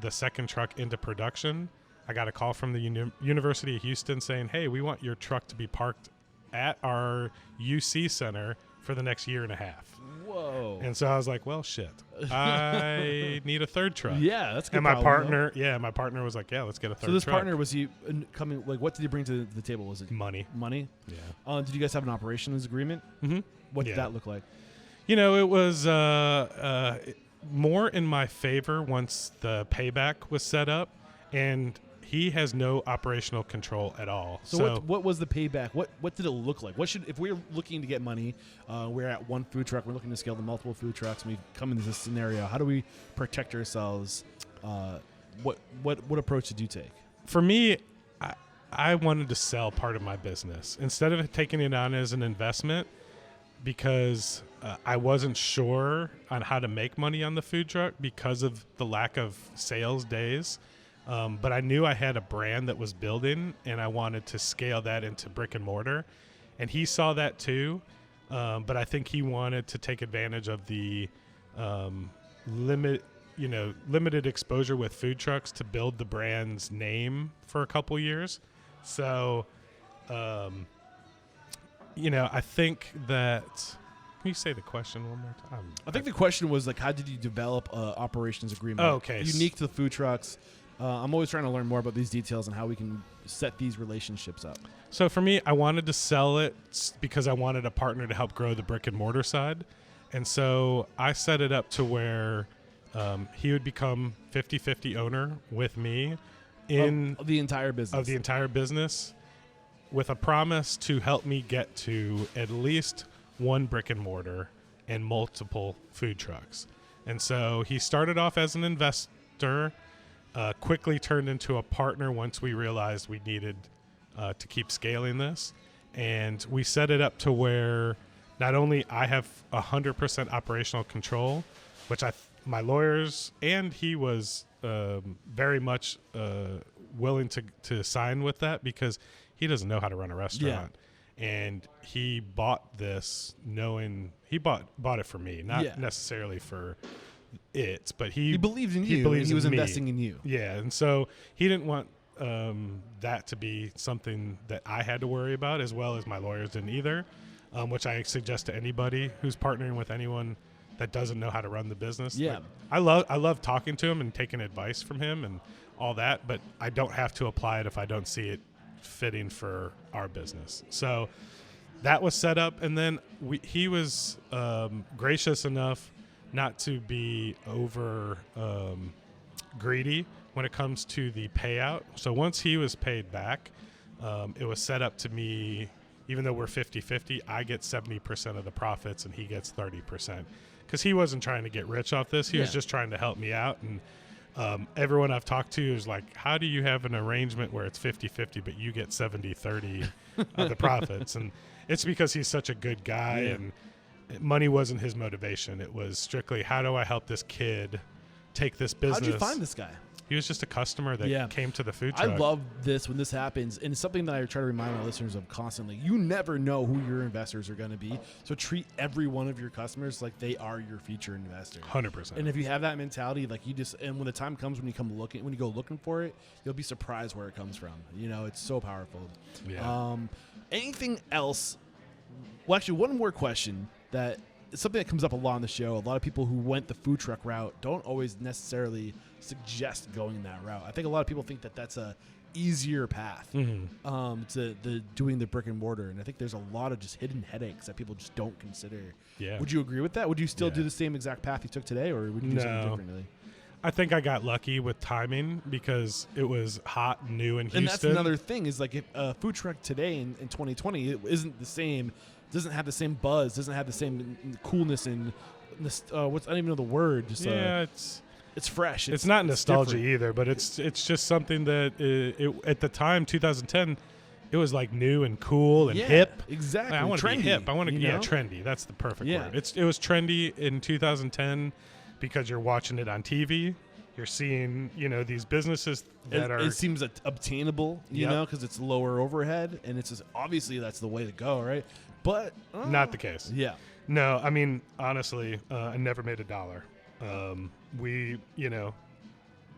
the second truck into production, I got a call from the University of Houston saying, hey, we want your truck to be parked at our UC center for the next year and a half. Whoa. And so I was like, well, shit, I need a third truck. Yeah, that's a good. And my partner was like, yeah, let's get a third truck. So this partner, was he coming, like, what did he bring to the table? Was it money? Money? Yeah. Did you guys have an operations agreement? Mm-hmm. What did that look like? It was more in my favor once the payback was set up, and he has no operational control at all. So what was the payback? What did it look like? If we're looking to get money, we're at one food truck, we're looking to scale to multiple food trucks, and we come into this scenario, how do we protect ourselves? What approach did you take? For me, I wanted to sell part of my business instead of taking it on as an investment, because I wasn't sure on how to make money on the food truck because of the lack of sales days. But I knew I had a brand that was building, and I wanted to scale that into brick and mortar. And he saw that too. But I think he wanted to take advantage of the limited exposure with food trucks to build the brand's name for a couple years. So, I think that. Can you say the question one more time? I think the question was like, how did you develop an operations agreement? Oh, okay. Unique to the food trucks. I'm always trying to learn more about these details and how we can set these relationships up. So for me, I wanted to sell it because I wanted a partner to help grow the brick and mortar side. And so I set it up to where he would become 50-50 owner with me of the entire business, with a promise to help me get to at least one brick and mortar and multiple food trucks. And so he started off as an investor, quickly turned into a partner once we realized we needed to keep scaling this. And we set it up to where not only I have 100% operational control, which my lawyers and he was very much willing to sign with that, because he doesn't know how to run a restaurant. Yeah. And he bought this knowing he bought it for me, not necessarily for it, but he believed in you. He was investing in you. Yeah, and so he didn't want that to be something that I had to worry about, as well as my lawyers didn't either, which I suggest to anybody who's partnering with anyone that doesn't know how to run the business. Yeah, like, I love talking to him and taking advice from him and all that, but I don't have to apply it if I don't see it fitting for our business. So that was set up, and then he was gracious enough not to be over greedy when it comes to the payout. So once he was paid back, it was set up to me, even though we're 50-50, I get 70% of the profits and he gets 30%. Because he wasn't trying to get rich off this. He was just trying to help me out. And everyone I've talked to is like, how do you have an arrangement where it's 50-50, but you get 70-30 of the profits? And it's because he's such a good guy, and money wasn't his motivation. It was strictly, how do I help this kid take this business? How'd you find this guy? He was just a customer that came to the food truck. I love this when this happens, and it's something that I try to remind my listeners of constantly. You never know who your investors are going to be, so treat every one of your customers like they are your future investor. 100%. And if you have that mentality, like and when the time comes when you go looking for it, you'll be surprised where it comes from. It's so powerful. Yeah. Anything else? Well, actually, one more question that. It's something that comes up a lot on the show. A lot of people who went the food truck route don't always necessarily suggest going that route. I think a lot of people think that that's a easier path to doing the brick and mortar, and I think there's a lot of just hidden headaches that people just don't consider. Yeah. Would you agree with that? Would you still do the same exact path you took today, or would you do something differently? I think I got lucky with timing because it was hot and new in Houston. And that's another thing is, like, if a food truck today in 2020 it isn't the same. Doesn't have the same buzz, doesn't have the same coolness and I don't even know the word. Just it's fresh. It's not nostalgia different. either, but it's just something that at the time, 2010, it was like new and cool and hip. Exactly. I want to be hip. I want to trendy. That's the perfect word. It was trendy in 2010 because you're watching it on TV. You're seeing, these businesses that it seems obtainable, because it's lower overhead, and it's just, obviously that's the way to go, right? But not the case. Yeah. No, I mean, honestly, I never made $1. We,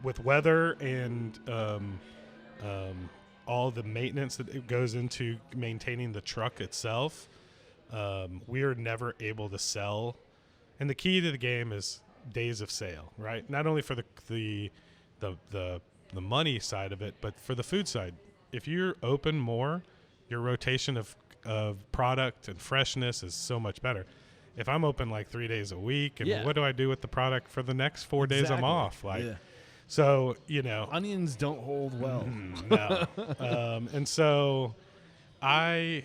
with weather and all the maintenance that it goes into maintaining the truck itself, we are never able to sell. And the key to the game is days of sale, right? Not only for the money side of it, but for the food side. If you're open more, your rotation of of product and freshness is so much better. If I'm open like 3 days a week, and what do I do with the product for the next 4 days I'm off? Like, so, you know. Onions don't hold well. No. And so I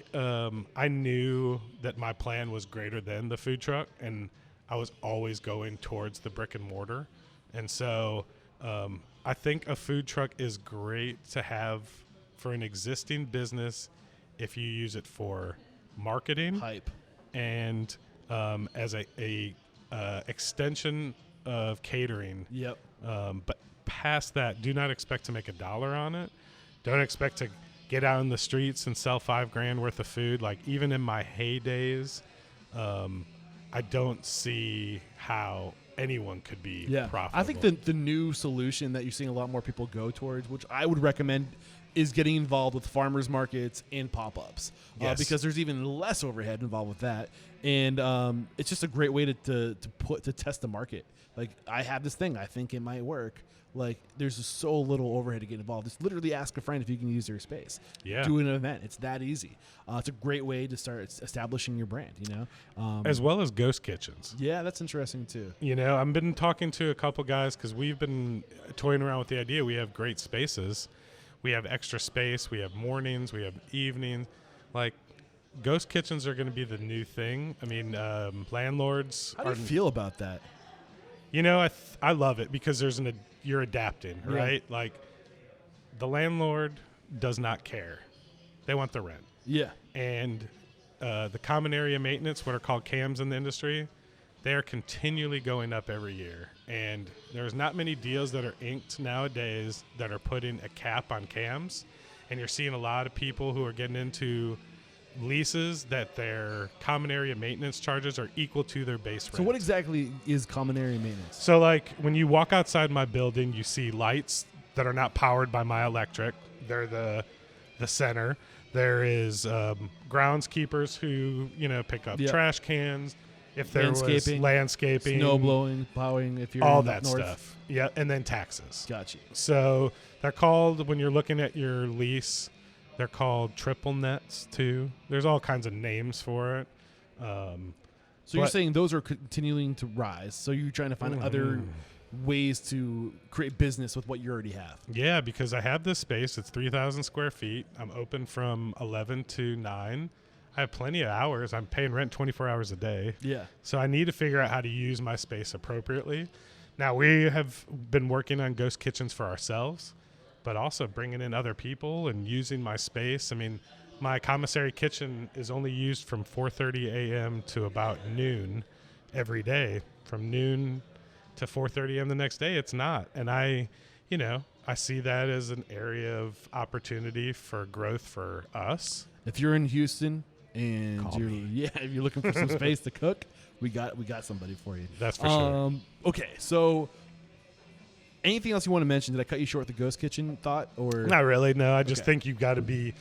knew that my plan was greater than the food truck, and I was always going towards the brick and mortar. And so I think a food truck is great to have for an existing business if you use it for marketing, hype, and as a extension of catering. Yep. But past that, do not expect to make $1 on it. Don't expect to get out in the streets and sell $5,000 worth of food. Like, even in my heydays, I don't see how anyone could be profitable. I think the new solution that you're seeing a lot more people go towards, which I would recommend, is getting involved with farmers markets and pop-ups, because there's even less overhead involved with that, and it's just a great way to test the market. Like, I have this thing, I think it might work. Like, there's just so little overhead to get involved. Just literally ask a friend if you can use their space. Yeah. Do an event. It's that easy. It's a great way to start establishing your brand, you know? As well as ghost kitchens. Yeah, that's interesting too. You know, I've been talking to a couple guys because we've been toying around with the idea. We have great spaces. We have extra space. We have mornings. We have evenings. Like, ghost kitchens are going to be the new thing. I mean, landlords. How do you feel about that? You know, I love it because you're adapting, right? Yeah. Like, the landlord does not care. They want the rent. Yeah. And the common area maintenance, what are called CAMs in the industry, they are continually going up every year. And there's not many deals that are inked nowadays that are putting a cap on CAMs. And you're seeing a lot of people who are getting into leases that their common area maintenance charges are equal to their base rent. So what exactly is common area maintenance? So, like, when you walk outside my building, you see lights that are not powered by my electric. They're the center. There is groundskeepers who, you know, pick up trash cans. If there was landscaping, snow blowing, plowing, if you're all in that north. stuff. Yeah, and then taxes. Gotcha. So they're called, when you're looking at your lease, they're called triple nets too. There's all kinds of names for it. So you're saying those are continuing to rise. So you're trying to find other ways to create business with what you already have. Yeah, because I have this space. It's 3,000 square feet. I'm open from 11 to 9. I have plenty of hours. I'm paying rent 24 hours a day. Yeah. So I need to figure out how to use my space appropriately. Now, we have been working on ghost kitchens for ourselves, but also bringing in other people and using my space. I mean, my commissary kitchen is only used from 4:30 a.m. to about noon every day. From noon to 4:30 a.m. the next day, it's not. And I see that as an area of opportunity for growth for us. If you're in Houston and if you're looking for some space to cook, we got somebody for you. That's for sure. Okay, so anything else you want to mention? Did I cut you short with the ghost kitchen thought, or not really? No, I just think you've got to be.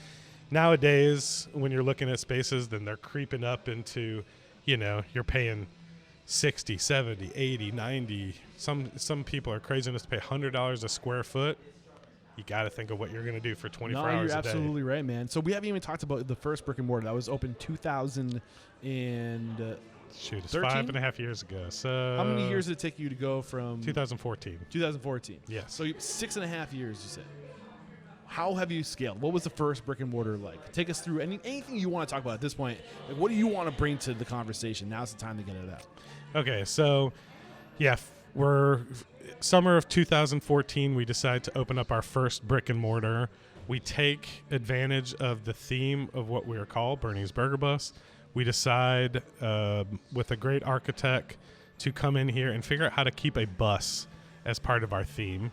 Nowadays, when you're looking at spaces, then they're creeping up into, you know, you're paying 60, 70, 80, 90. Some people are crazy enough to pay $100 a square foot. You got to think of what you're going to do for 24 hours a day. You're absolutely right, man. So we haven't even talked about the first brick and mortar that was open 2000 and shoot, it's 5.5 years ago. So how many years did it take you to go from 2014? 2014. Yes. So 6.5 years, you said. How have you scaled? What was the first brick and mortar like? Take us through anything you want to talk about at this point. Like, what do you want to bring to the conversation? Now's the time to get it out. Okay, so yeah, we're summer of 2014. We decided to open up our first brick and mortar. We take advantage of the theme of what we are called, Bernie's Burger Bus. We decide with a great architect to come in here and figure out how to keep a bus as part of our theme.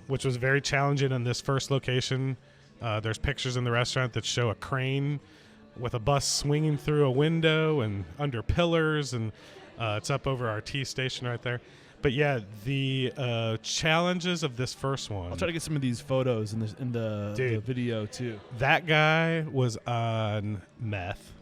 Which was very challenging in this first location. There's pictures in the restaurant that show a crane with a bus swinging through a window and under pillars, and it's up over our tea station right there. But yeah, the challenges of this first one. I'll try to get some of these photos in the video too. That guy was on meth.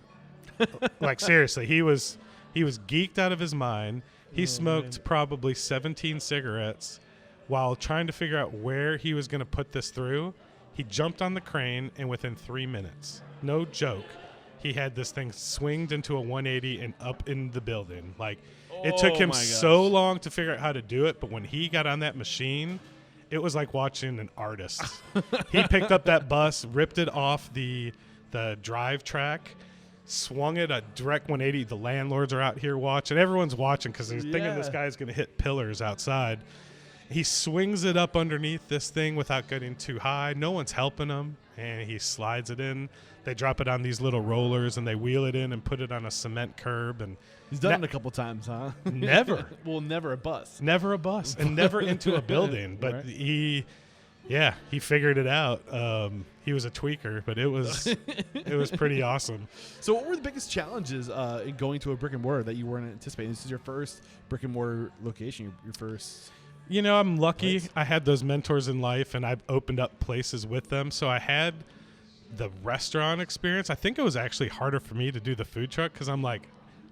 Like, seriously, he was geeked out of his mind. He smoked probably 17 cigarettes. While trying to figure out where he was going to put this through, he jumped on the crane, and within 3 minutes, no joke, he had this thing swinged into a 180 and up in the building. Like, it took him my so gosh. long to figure out how to do it, but when he got on that machine, it was like watching an artist. He picked up that bus, ripped it off the drive track, swung it a direct 180. The landlords are out here watching. Everyone's watching because they're thinking this guy's going to hit pillars outside. He swings it up underneath this thing without getting too high. No one's helping him, and he slides it in. They drop it on these little rollers, and they wheel it in and put it on a cement curb. And He's done it a couple times, huh? Never. Well, never a bus. Never a bus, and never into a building. But Right. he figured it out. He was a tweaker, but it was pretty awesome. So what were the biggest challenges in going to a brick and mortar that you weren't anticipating? This is your first brick and mortar location, your first. You know, I'm lucky. Place. I had those mentors in life, and I've opened up places with them. So I had the restaurant experience. I think it was actually harder for me to do the food truck because I'm like,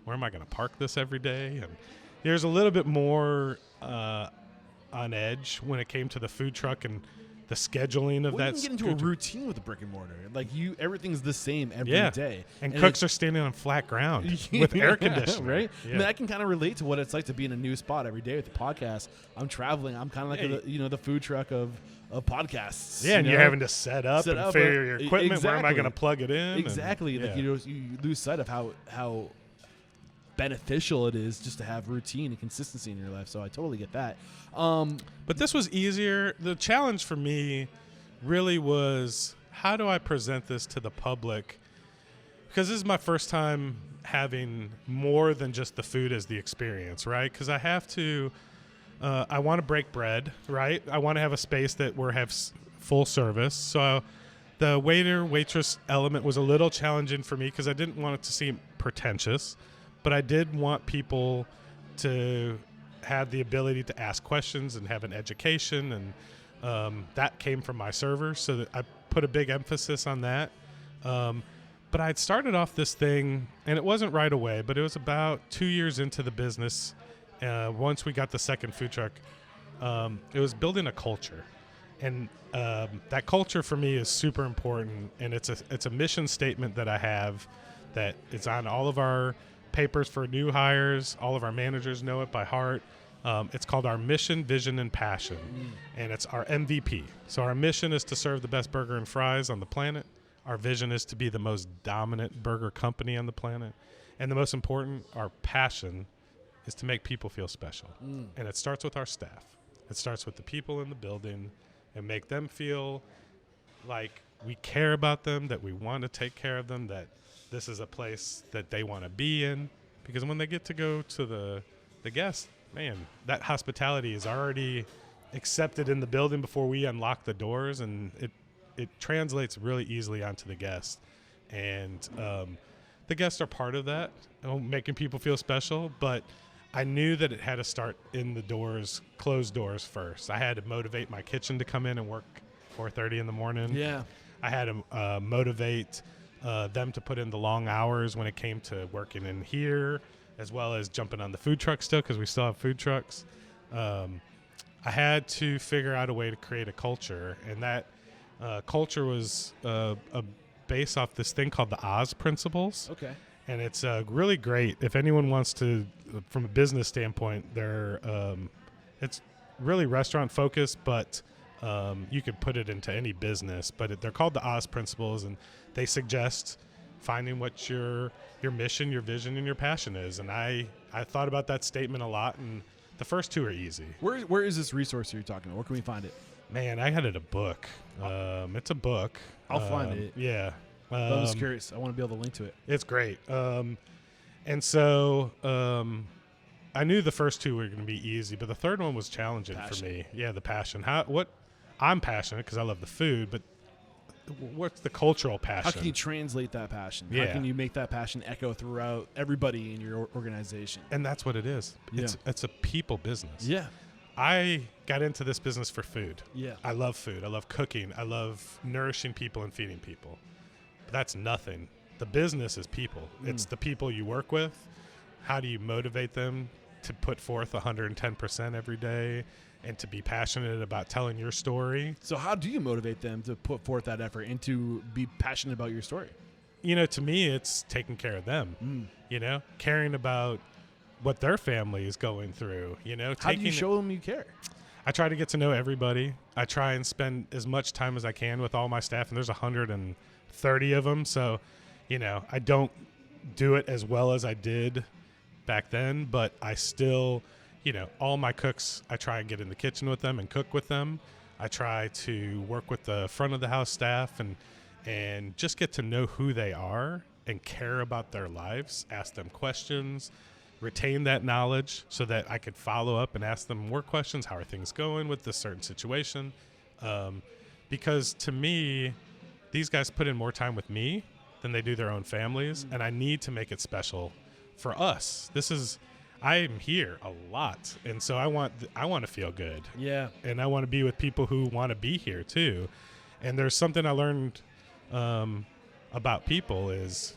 where am I going to park this every day? And there's a little bit more on edge when it came to the food truck and the scheduling of Well, that. you can get into a routine with a brick and mortar. Like everything's the same every day. And cooks are standing on flat ground with air conditioning. Right? Yeah. And I can kind of relate to what it's like to be in a new spot every day with the podcast. I'm traveling. I'm kind of like the food truck of podcasts. Yeah, and you're having to set up and figure your equipment. Exactly. Where am I going to plug it in? Exactly. And, like you lose sight of how beneficial it is just to have routine and consistency in your life. So I totally get that. But this was easier. The challenge for me really was, how do I present this to the public? Because this is my first time having more than just the food as the experience, right? Because I have to, I want to break bread, right? I want to have a space that have full service. So the waitress element was a little challenging for me because I didn't want it to seem pretentious, but I did want people to have the ability to ask questions and have an education, and that came from my servers, so that I put a big emphasis on that. But I'd started off this thing, and it wasn't right away, but it was about 2 years into the business. Once we got the second food truck, it was building a culture, and that culture for me is super important. And it's a mission statement that I have, that it's on all of our papers for new hires. All of our managers know it by heart. It's called our mission, vision, and passion, and it's our MVP. So our mission is to serve the best burger and fries on the planet. Our vision is to be the most dominant burger company on the planet. And the most important, our passion, is to make people feel special. And it starts with our staff. It starts with the people in the building, and make them feel like we care about them, that we want to take care of them, that this is a place that they want to be in. Because when they get to go to the guests, man, that hospitality is already accepted in the building before we unlock the doors, and it translates really easily onto the guests. And the guests are part of that, making people feel special, but I knew that it had to start in the doors, closed doors first. I had to motivate my kitchen to come in and work 4:30 in the morning. Yeah. I had to motivate them to put in the long hours when it came to working in here, as well as jumping on the food truck still, because we still have food trucks. I had to figure out a way to create a culture, and that culture was a base off this thing called the Oz principles. Okay. And it's really great. If anyone wants to, from a business standpoint, it's really restaurant focused, but you could put it into any business. But they're called the Oz principles, and they suggest finding what your mission, your vision, and your passion is. And I thought about that statement a lot, and the first two are easy. Where is this resource you're talking about? Where can we find it? Man, I had it a book. It's a book. I'll find it. Yeah. I'm just curious. I want to be able to link to it. It's great. And so I knew the first two were going to be easy, but the third one was challenging for me. Yeah, the passion. I'm passionate because I love the food, but what's the cultural passion? How can you translate that passion? Yeah. How can you make that passion echo throughout everybody in your organization? And that's what it is. Yeah. It's a people business. Yeah. I got into this business for food. Yeah. I love food. I love cooking. I love nourishing people and feeding people. But that's nothing. The business is people. It's the people you work with. How do you motivate them to put forth 110% every day and to be passionate about telling your story? So how do you motivate them to put forth that effort and to be passionate about your story? to me, it's taking care of them, caring about what their family is going through, How do you show them you care? I try to get to know everybody. I try and spend as much time as I can with all my staff, and there's 130 of them. So, I don't do it as well as I did back then, but I still, all my cooks, I try and get in the kitchen with them and cook with them. I try to work with the front of the house staff and just get to know who they are and care about their lives, ask them questions, retain that knowledge so that I could follow up and ask them more questions. How are things going with this certain situation? Because to me, these guys put in more time with me than they do their own families, and I need to make it special for us. I'm here a lot, and so I want to feel good. Yeah. And I want to be with people who want to be here too. And there's something I learned about people is,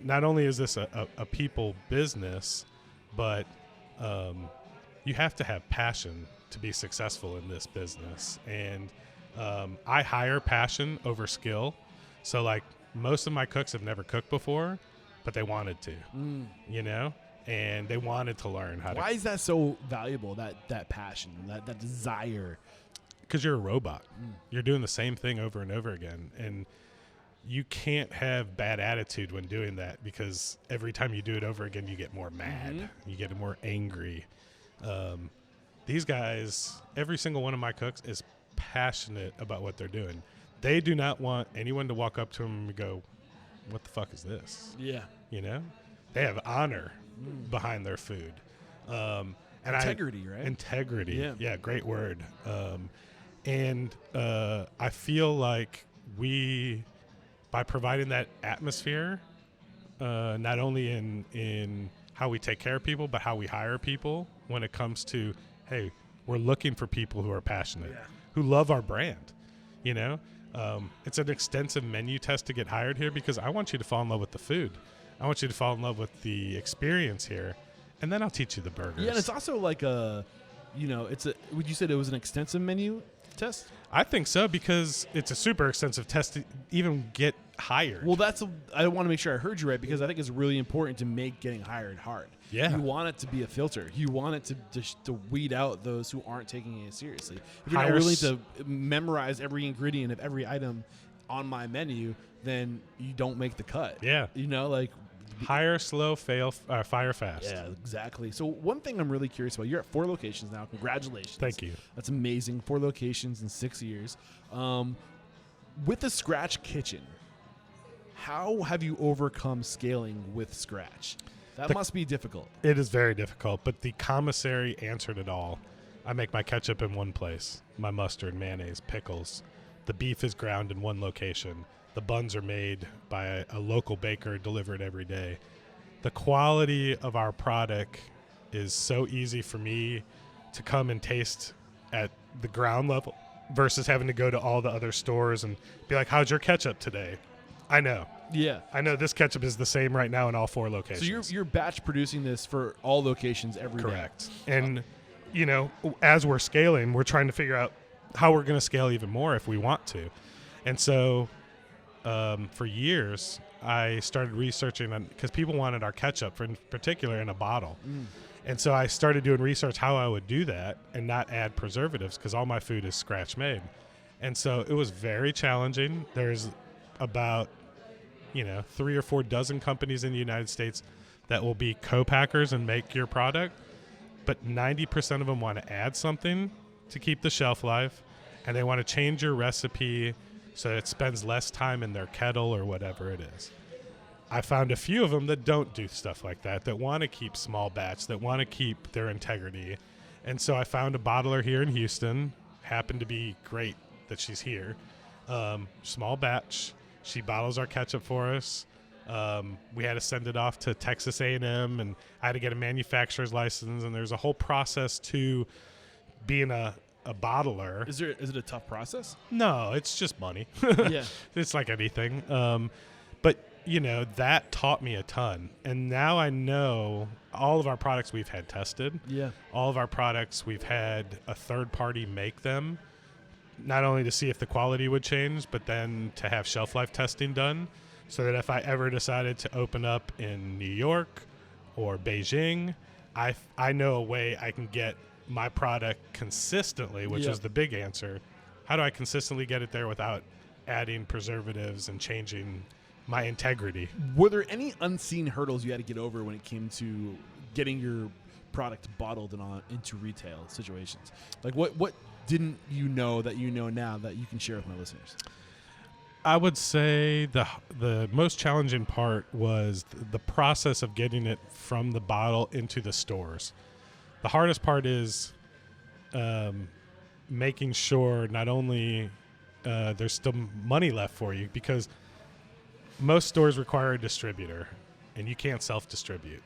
not only is this a people business, but you have to have passion to be successful in this business. And I hire passion over skill. So like most of my cooks have never cooked before, but they wanted to, and they wanted to learn how to. Why is that so valuable, that passion, that desire? Because you're a robot. You're doing the same thing over and over again. And you can't have bad attitude when doing that, because every time you do it over again, you get more mad. You get more angry. These guys, every single one of my cooks is passionate about what they're doing. They do not want anyone to walk up to them and go, what the fuck is this? Yeah. They have honor behind their food. And integrity, right? Integrity. Yeah, great word. And I feel like by providing that atmosphere, not only in how we take care of people, but how we hire people when it comes to, hey, we're looking for people who are passionate, who love our brand, It's an extensive menu test to get hired here, because I want you to fall in love with the food. I want you to fall in love with the experience here, and then I'll teach you the burgers. Yeah, and it's also like would you say it was an extensive menu test? I think so, because it's a super extensive test to even get hired. Well, I want to make sure I heard you right, because I think it's really important to make getting hired hard. Yeah. You want it to be a filter. You want it to weed out those who aren't taking it seriously. If you're not willing to memorize every ingredient of every item on my menu, then you don't make the cut. Yeah. Hire slow, fire fast. Yeah, exactly. So one thing I'm really curious about, you're at 4 locations now. Congratulations. Thank you. That's amazing. 4 locations in 6 years. With the Scratch Kitchen, how have you overcome scaling with Scratch? That must be difficult. It is very difficult, but the commissary answered it all. I make my ketchup in one place, my mustard, mayonnaise, pickles. The beef is ground in one location. The buns are made by a local baker, delivered every day. The quality of our product is so easy for me to come and taste at the ground level versus having to go to all the other stores and be like, how's your ketchup today? I know. Yeah. I know this ketchup is the same right now in all 4 locations. So you're batch producing this for all locations every day. Correct. And, as we're scaling, we're trying to figure out how we're going to scale even more if we want to. And so for years, I started researching because people wanted our ketchup, in particular, in a bottle. And so I started doing research how I would do that and not add preservatives, because all my food is scratch made. And so it was very challenging. There's about 3 or 4 dozen companies in the United States that will be co-packers and make your product, but 90% of them want to add something to keep the shelf life, and they want to change your recipe so it spends less time in their kettle or whatever it is. I found a few of them that don't do stuff like that want to keep small batch, that want to keep their integrity. And so I found a bottler here in Houston, happened to be great that she's here, small batch. She bottles our ketchup for us. We had to send it off to Texas A&M, and I had to get a manufacturer's license, and there's a whole process to being a bottler. Is it a tough process? No, it's just money. Yeah. It's like anything. But, that taught me a ton. And now I know all of our products we've had tested. Yeah. All of our products we've had a third party make them not only to see if the quality would change, but then to have shelf life testing done so that if I ever decided to open up in New York or Beijing, I know a way I can get my product consistently, which is the big answer. How do I consistently get it there without adding preservatives and changing my integrity? Were there any unseen hurdles you had to get over when it came to getting your product bottled and into retail situations? Like what didn't you know that you know now that you can share with my listeners? I would say the most challenging part was the process of getting it from the bottle into the stores. The hardest part is making sure not only there's still money left for you, because most stores require a distributor, and you can't self-distribute.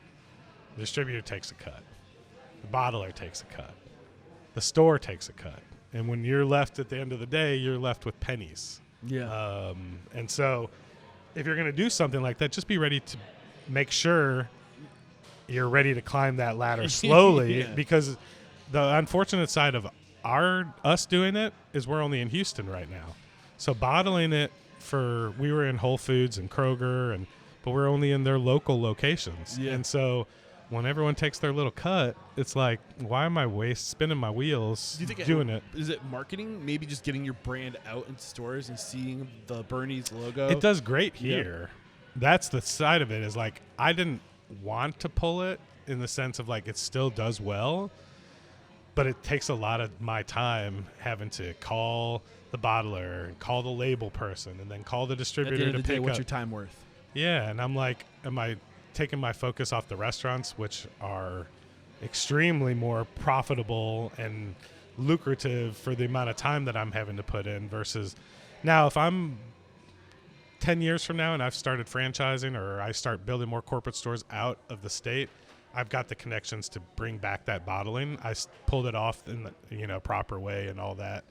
The distributor takes a cut. The bottler takes a cut. The store takes a cut. And when you're left at the end of the day, you're left with pennies. Yeah. And so if you're going to do something like that, just be ready to make sure you're ready to climb that ladder slowly because the unfortunate side of us doing it is we're only in Houston right now. So bottling it we were in Whole Foods and Kroger, but we're only in their local locations. Yeah. And so when everyone takes their little cut, it's like, why am I spinning my wheels doing it? Is it marketing? Maybe just getting your brand out into stores and seeing the Bernie's logo? It does great here. That's the side of it is like, I didn't want to pull it in the sense of like, it still does well, but it takes a lot of my time having to call the bottler and call the label person and then call the distributor at the end of to the day, pick what's up. your time worth? Yeah. And I'm like, am I taking my focus off the restaurants, which are extremely more profitable and lucrative for the amount of time that I'm having to put in versus now if I'm 10 years from now and I've started franchising or I start building more corporate stores out of the state, I've got the connections to bring back that bottling. I pulled it off in the proper way and all that.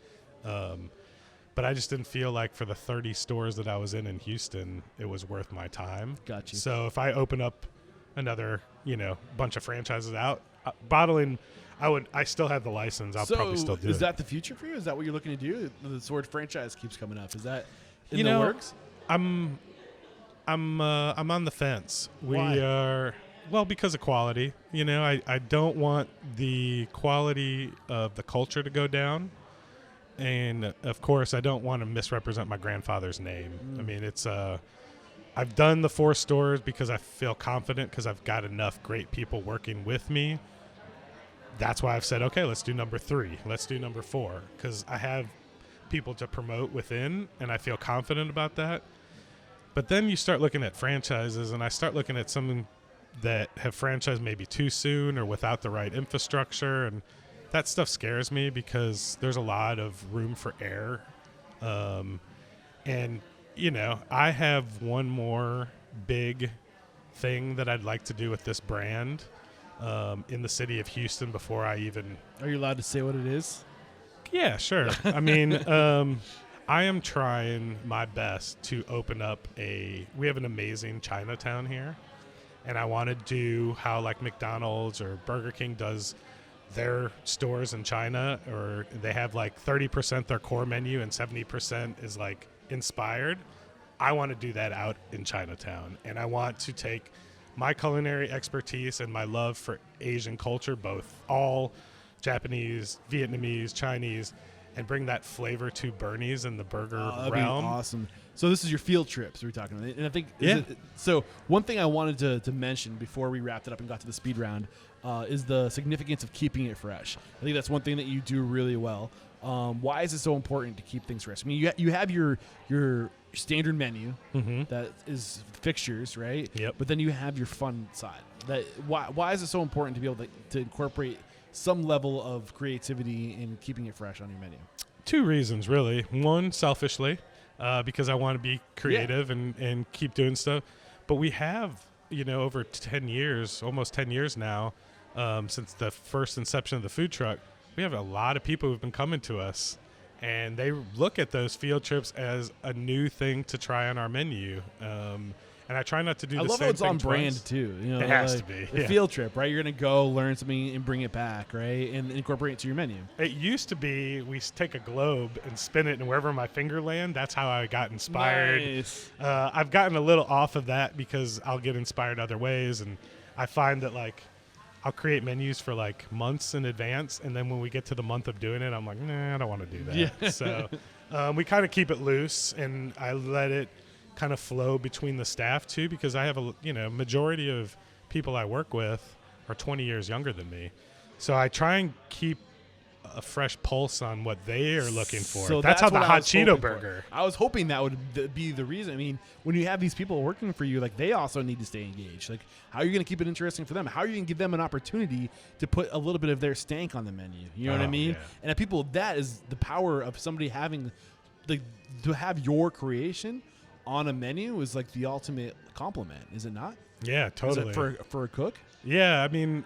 But I just didn't feel like for the 30 stores that I was in Houston, it was worth my time. Gotcha. So if I open up another, bunch of franchises out, bottling, I still have the license. I'll probably still do it. Is that the future for you? Is that what you're looking to do? The Sword franchise keeps coming up. Is that in the works? I'm on the fence. Why? Because of quality. I don't want the quality of the culture to go down. And of course, I don't want to misrepresent my grandfather's name. I mean, it's I've done the 4 stores because I feel confident because I've got enough great people working with me. That's why I've said, okay, let's do number 3. Let's do number 4 because I have people to promote within, and I feel confident about that. But then you start looking at franchises, and I start looking at some that have franchised maybe too soon or without the right infrastructure, and that stuff scares me because there's a lot of room for error. And, I have one more big thing that I'd like to do with this brand in the city of Houston before I even... Are you allowed to say what it is? Yeah, sure. I mean, I am trying my best to open up we have an amazing Chinatown here, and I want to do how like McDonald's or Burger King does their stores in China, or they have like 30% their core menu and 70% is like inspired. I want to do that out in Chinatown, and I want to take my culinary expertise and my love for Asian culture, both all Japanese, Vietnamese, Chinese, and bring that flavor to Bernie's in the burger that'd realm. Be awesome. So this is your field trips we're talking about, and I think so. One thing I wanted to mention before we wrapped it up and got to the speed round is the significance of keeping it fresh. I think that's one thing that you do really well. Why is it so important to keep things fresh? I mean, you have your standard menu that is fixtures, right? Yep. But then you have your fun side. Why is it so important to be able to incorporate some level of creativity in keeping it fresh on your menu? 2 reasons, really. One, selfishly, because I want to be creative and keep doing stuff. But we have, over 10 years, almost 10 years now, since the first inception of the food truck, we have a lot of people who've been coming to us, and they look at those field trips as a new thing to try on our menu. And And I try not to do I the love same how it's thing on brand twice. too. You know, It has like, to be, a yeah. field trip, right? You're gonna go learn something and bring it back, right, and incorporate it to your menu. It used to be we take a globe and spin it, and wherever my finger land, that's how I got inspired. Nice. I've gotten a little off of that because I'll get inspired other ways, and I find that like I'll create menus for like months in advance, and then when we get to the month of doing it, I'm like, nah, I don't want to do that. Yeah. So we kind of keep it loose, and I let it kind of flow between the staff too, because I have a majority of people I work with are 20 years younger than me, so I try and keep a fresh pulse on what they are looking for. So that's how the what I hot was Cheeto hoping burger. for. I was hoping that would be the reason. I mean, when you have these people working for you, like they also need to stay engaged. Like, how are you going to keep it interesting for them? How are you going to give them an opportunity to put a little bit of their stank on the menu? You know what I mean? Yeah. And at people, that is the power of somebody having, like, to have your creation on a menu is like the ultimate compliment, is it not? Yeah, totally. Is it for a cook? Yeah, I mean,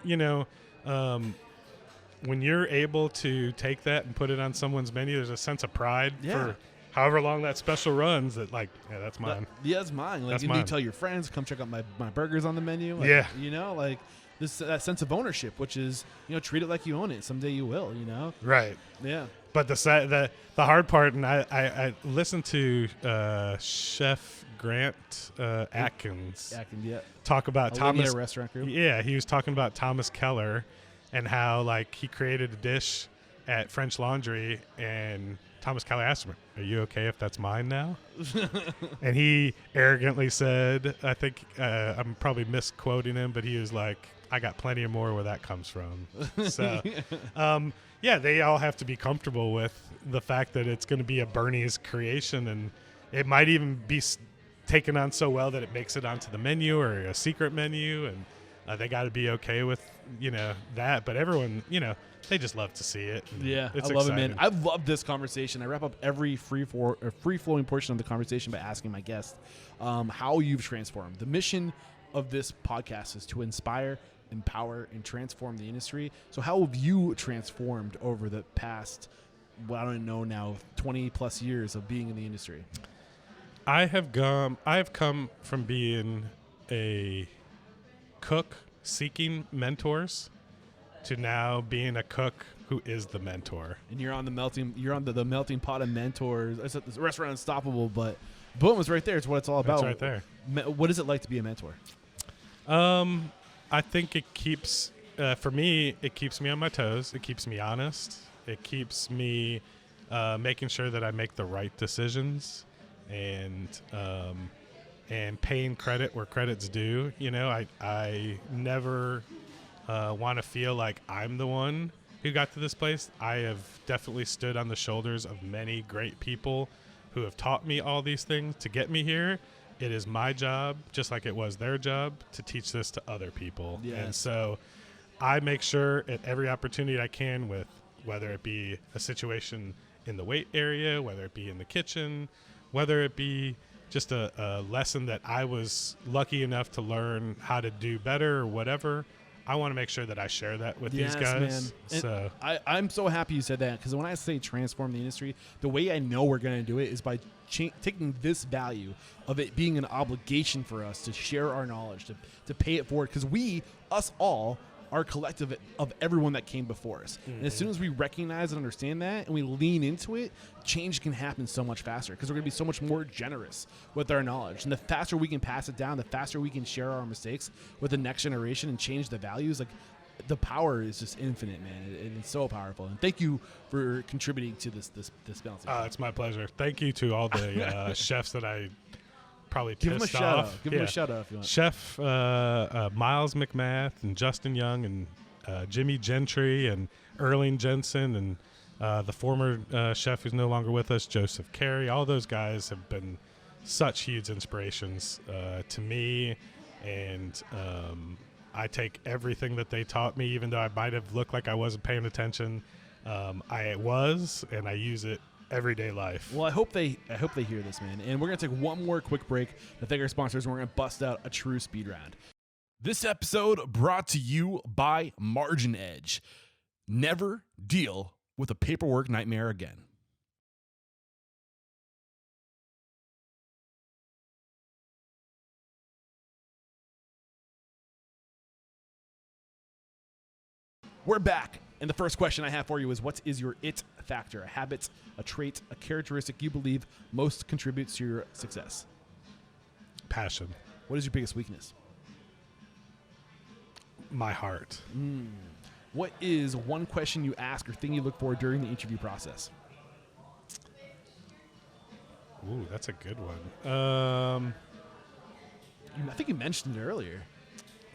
when you're able to take that and put it on someone's menu, there's a sense of pride for however long that special runs that, like, yeah, that's mine. That's mine. Like, That's and mine. you tell your friends, come check out my burgers on the menu. Like, Yeah. You know, like that sense of ownership, which is, treat it like you own it. Someday you will, Right. Yeah. But the hard part, and I listened to Chef Grant Atkins Yeah. talk about Thomas. Restaurant group. Yeah, he was talking about Thomas Keller and how, like, he created a dish at French Laundry, and Thomas Keller asked him, "Are you okay if that's mine now?" And he arrogantly said, I think I'm probably misquoting him, but he was like, "I got plenty of more where that comes from." So, yeah, they all have to be comfortable with the fact that it's going to be a Bernie's creation, and it might even be taken on so well that it makes it onto the menu or a secret menu, and they got to be okay with that. But everyone, they just love to see it. Yeah, it's I love exciting. it, man. I love this conversation. I wrap up every free-flowing portion of the conversation by asking my guest how you've transformed. The mission of this podcast is to inspire, empower, and transform the industry. So how have you transformed over the past, I don't know now, 20-plus years of being in the industry? I have come from being a cook seeking mentors to now being a cook who is the mentor. And you're on the melting pot of mentors. It's a restaurant Unstoppable, but boom, it's right there. It's what it's all about. That's right there. What is it like to be a mentor? I think it keeps, for me, it keeps me on my toes. It keeps me honest. It keeps me making sure that I make the right decisions and paying credit where credit's due. I never want to feel like I'm the one who got to this place. I have definitely stood on the shoulders of many great people who have taught me all these things to get me here. It is my job, just like it was their job, to teach this to other people. Yes. And so I make sure at every opportunity I can, with whether it be a situation in the wait area, whether it be in the kitchen, whether it be just a lesson that I was lucky enough to learn how to do better or whatever, I want to make sure that I share that with these guys. Man. So I'm so happy you said that, because when I say transform the industry, the way I know we're going to do it is by taking this value of it being an obligation for us to share our knowledge, to pay it forward, because us all, are collective of everyone that came before us. Mm-hmm. And as soon as we recognize and understand that and we lean into it, change can happen so much faster, because we're going to be so much more generous with our knowledge. And the faster we can pass it down, the faster we can share our mistakes with the next generation and change the values. Like, the power is just infinite, man. It's so powerful. And thank you for contributing to this balancing. It's my pleasure. Thank you to all the chefs that I probably give them a pissed shout off. out. Give them a shout out if you want. Chef Miles McMath and Justin Young and Jimmy Gentry and Erling Jensen and the former chef who's no longer with us, Joseph Carey. All those guys have been such huge inspirations to me, and I take everything that they taught me, even though I might have looked like I wasn't paying attention. I was, and I use it everyday life. Well, I hope they hear this, man. And we're going to take one more quick break to thank our sponsors, and we're going to bust out a true speed round. This episode brought to you by MarginEdge. Never deal with a paperwork nightmare again. We're back. And the first question I have for you is, what is your it factor? A habit, a trait, a characteristic you believe most contributes to your success? Passion. What is your biggest weakness? My heart. What is one question you ask or thing you look for during the interview process? Ooh, that's a good one. I think you mentioned it earlier.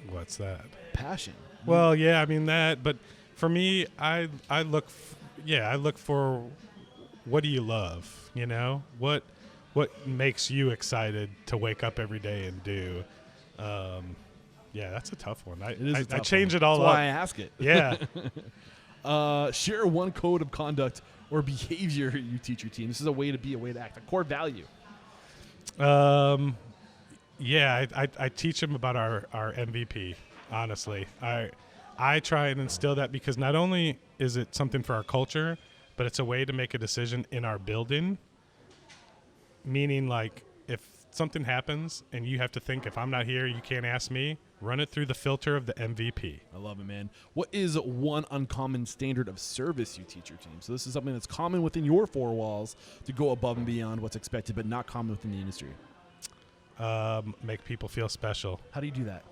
What's that? Passion. Well, yeah, I mean that, but for me, I look for what do you love? You know, what makes you excited to wake up every day and do? Yeah, that's a tough one. I change it all That's up. why I ask it. Yeah. Share one code of conduct or behavior you teach your team. This is a way to be, a way to act, a core value. Yeah, I teach them about our MVP, honestly. I try and instill that because not only is it something for our culture, but it's a way to make a decision in our building. Meaning, like, if something happens and you have to think, if I'm not here, you can't ask me, run it through the filter of the MVP. I love it, man. What is one uncommon standard of service you teach your team? So this is something that's common within your four walls to go above and beyond what's expected, but not common within the industry. Make people feel special. How do you do that?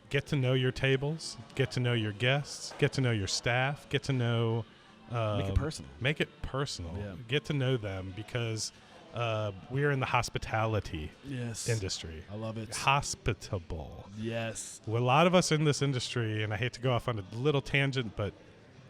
Get to know your tables, get to know your guests, get to know your staff, get to know... Make it personal. Make it personal. Yeah. Get to know them because we are in the hospitality industry. I love it. Hospitable. Yes. Well, a lot of us in this industry, and I hate to go off on a little tangent, but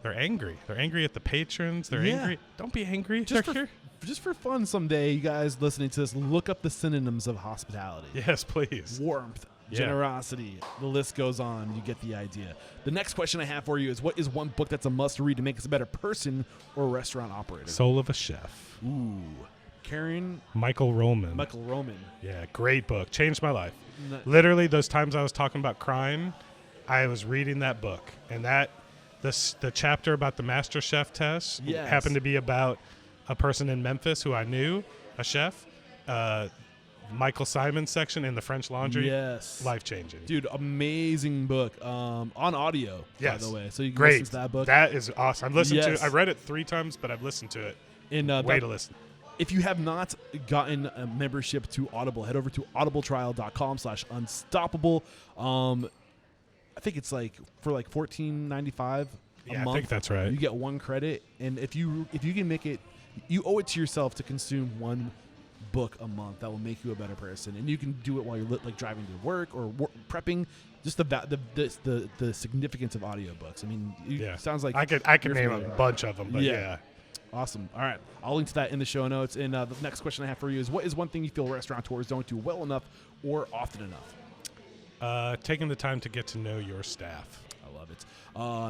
they're angry. They're angry at the patrons. They're angry. Don't be angry. Just for fun someday, you guys listening to this, look up the synonyms of hospitality. Yes, please. Warmth, generosity, the list goes on. You get the idea. The next question I have for you is, what is one book that's a must-read to make us a better person or restaurant operator? Soul of a Chef. Ooh. Karen? Michael Roman. Yeah, great book. Changed my life. Literally, those times I was talking about crying, I was reading that book. And the chapter about the Master Chef test happened to be about a person in Memphis who I knew, a chef. Michael Simon's section in the French Laundry. Yes. Life-changing. Dude, amazing book. On audio, by the way. So you can listen to that book. That is awesome. I've listened to it. I've read it 3 times, but I've listened to it. Way to listen. If you have not gotten a membership to Audible, head over to audibletrial.com/unstoppable. I think it's for $14.95 a month. I think that's right. You get 1 credit, and if you can make it, you owe it to yourself to consume 1 book a month. That will make you a better person, and you can do it while you're driving to work or prepping. Just the significance of audiobooks. I mean, sounds like I could name a bunch of them, but yeah. Awesome. All right. I'll link to that in the show notes. And the next question I have for you is, what is one thing you feel restaurateurs don't do well enough or often enough? Taking the time to get to know your staff. I love it.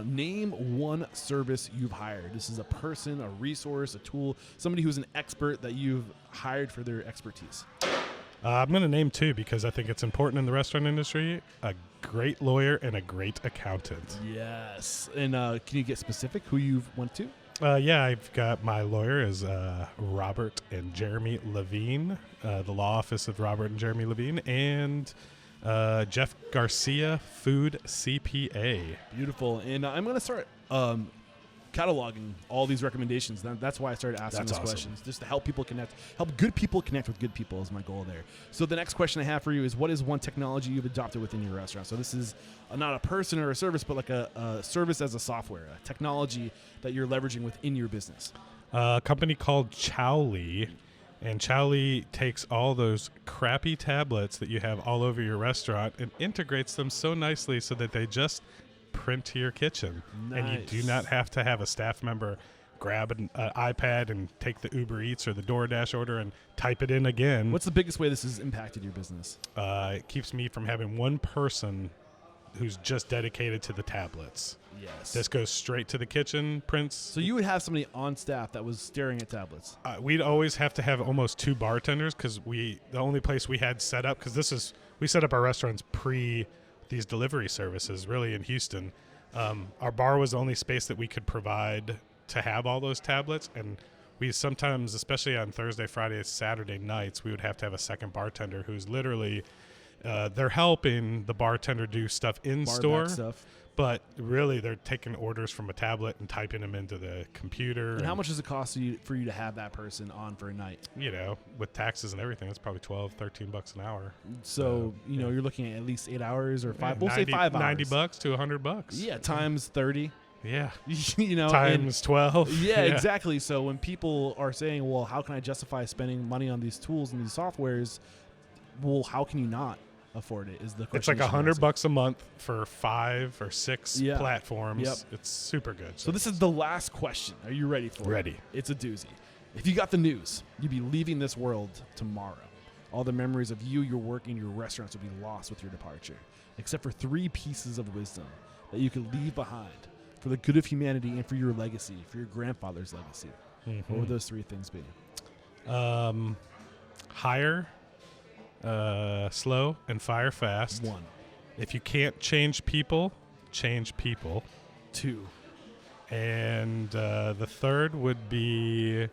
Name one service you've hired. This is a person, a resource, a tool, somebody who's an expert that you've hired for their expertise. I'm going to name 2 because I think it's important in the restaurant industry. A great lawyer and a great accountant. Yes. And can you get specific who you've went to? I've got my lawyer is Robert and Jeremy Levine, the law office of Robert and Jeremy Levine, and Jeff Garcia, food CPA. Beautiful. And I'm going to start cataloging all these recommendations. That's why I started asking these questions, just to help people connect, help good people connect with good people is my goal there. So the next question I have for you is, what is one technology you've adopted within your restaurant? So this is not a person or a service, but like a service as a software, a technology that you're leveraging within your business. A company called Chowly. And Chowly takes all those crappy tablets that you have all over your restaurant and integrates them so nicely so that they just print to your kitchen. Nice. And you do not have to have a staff member grab an iPad and take the Uber Eats or the DoorDash order and type it in again. What's the biggest way this has impacted your business? It keeps me from having one person who's just dedicated to the tablets. Yes. This goes straight to the kitchen, prints. So you would have somebody on staff that was staring at tablets? We'd always have to have almost 2 bartenders because the only place we had set up, because we set up our restaurants pre these delivery services really in Houston. Our bar was the only space that we could provide to have all those tablets, and we sometimes, especially on Thursday, Friday, Saturday nights, we would have to have a second bartender who's literally they're helping the bartender do stuff in store, But really, they're taking orders from a tablet and typing them into the computer. And how much does it cost for you to have that person on for a night? With taxes and everything, it's probably $12-13 an hour. So, you're looking at least 8 hours or 5. We'll say 5 hours. $90 to $100. Yeah, times 30. Yeah. Times 12. Yeah, exactly. So when people are saying, well, how can I justify spending money on these tools and these softwares? Well, how can you not afford it is the question. It's like $100 a month for 5 or 6 platforms. Yep. It's super good. So this is the last question. Are you ready for it? Ready. It's a doozy. If you got the news, you'd be leaving this world tomorrow. All the memories of you, your work, and your restaurants would be lost with your departure, except for 3 pieces of wisdom that you could leave behind for the good of humanity and for your legacy, for your grandfather's legacy. What would those 3 things be? Hire slow and fire fast. 1. If you can't change people, change people. 2. And the 3rd would be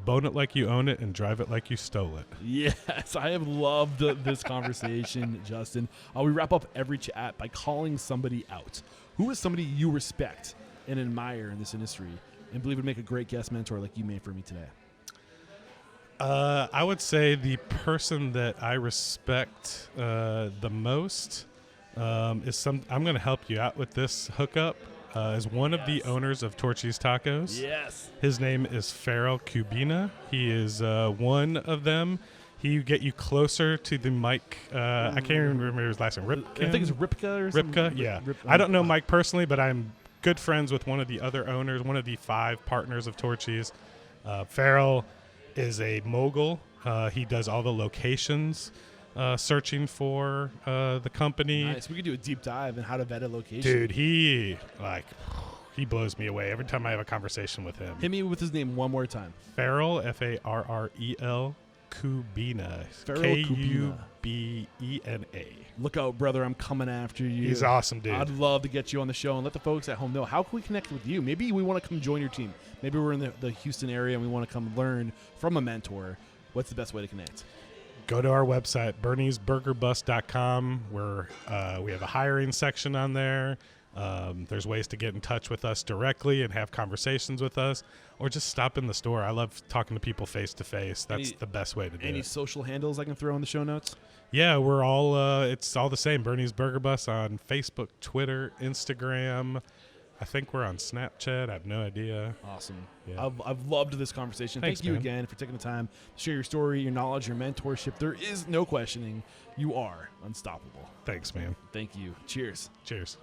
bone it like you own it and drive it like you stole it. Yes, I have loved this conversation, Justin. We wrap up every chat by calling somebody out. Who is somebody you respect and admire in this industry and believe would make a great guest mentor like you made for me today? I would say the person that I respect the most is I'm going to help you out with this hookup. Is one of the owners of Torchy's Tacos. Yes. His name is Farrell Kubina. He is one of them. He get you closer to the Mike. I can't even remember his last name. Ripken? I think it's Ripka or something. Ripka, yeah. I don't know Mike personally, but I'm good friends with one of the other owners, one of the 5 partners of Torchy's. Farrell is a mogul. He does all the locations, searching for the company. Nice. We could do a deep dive in how to vet a location. Dude, he blows me away every time I have a conversation with him. Hit me with his name one more time. Farrell, Farrel Kubina. Farrell Kubena. Look out, brother. I'm coming after you. He's awesome, dude. I'd love to get you on the show and let the folks at home know. How can we connect with you? Maybe we want to come join your team. Maybe we're in the Houston area and we want to come learn from a mentor. What's the best way to connect? Go to our website, berniesburgerbus.com, where we have a hiring section on there. There's ways to get in touch with us directly and have conversations with us, or just stop in the store. I love talking to people face to face. That's the best way to do it. Any social handles I can throw in the show notes? Yeah, we're all it's all the same. Bernie's Burger Bus on Facebook, Twitter, Instagram. I think we're on Snapchat. I have no idea. Awesome. Yeah. I've loved this conversation. Thanks, Thank you man. again for taking the time to share your story, your knowledge, your mentorship. There is no questioning. You are unstoppable. Thanks, man. Thank you. Cheers. Cheers.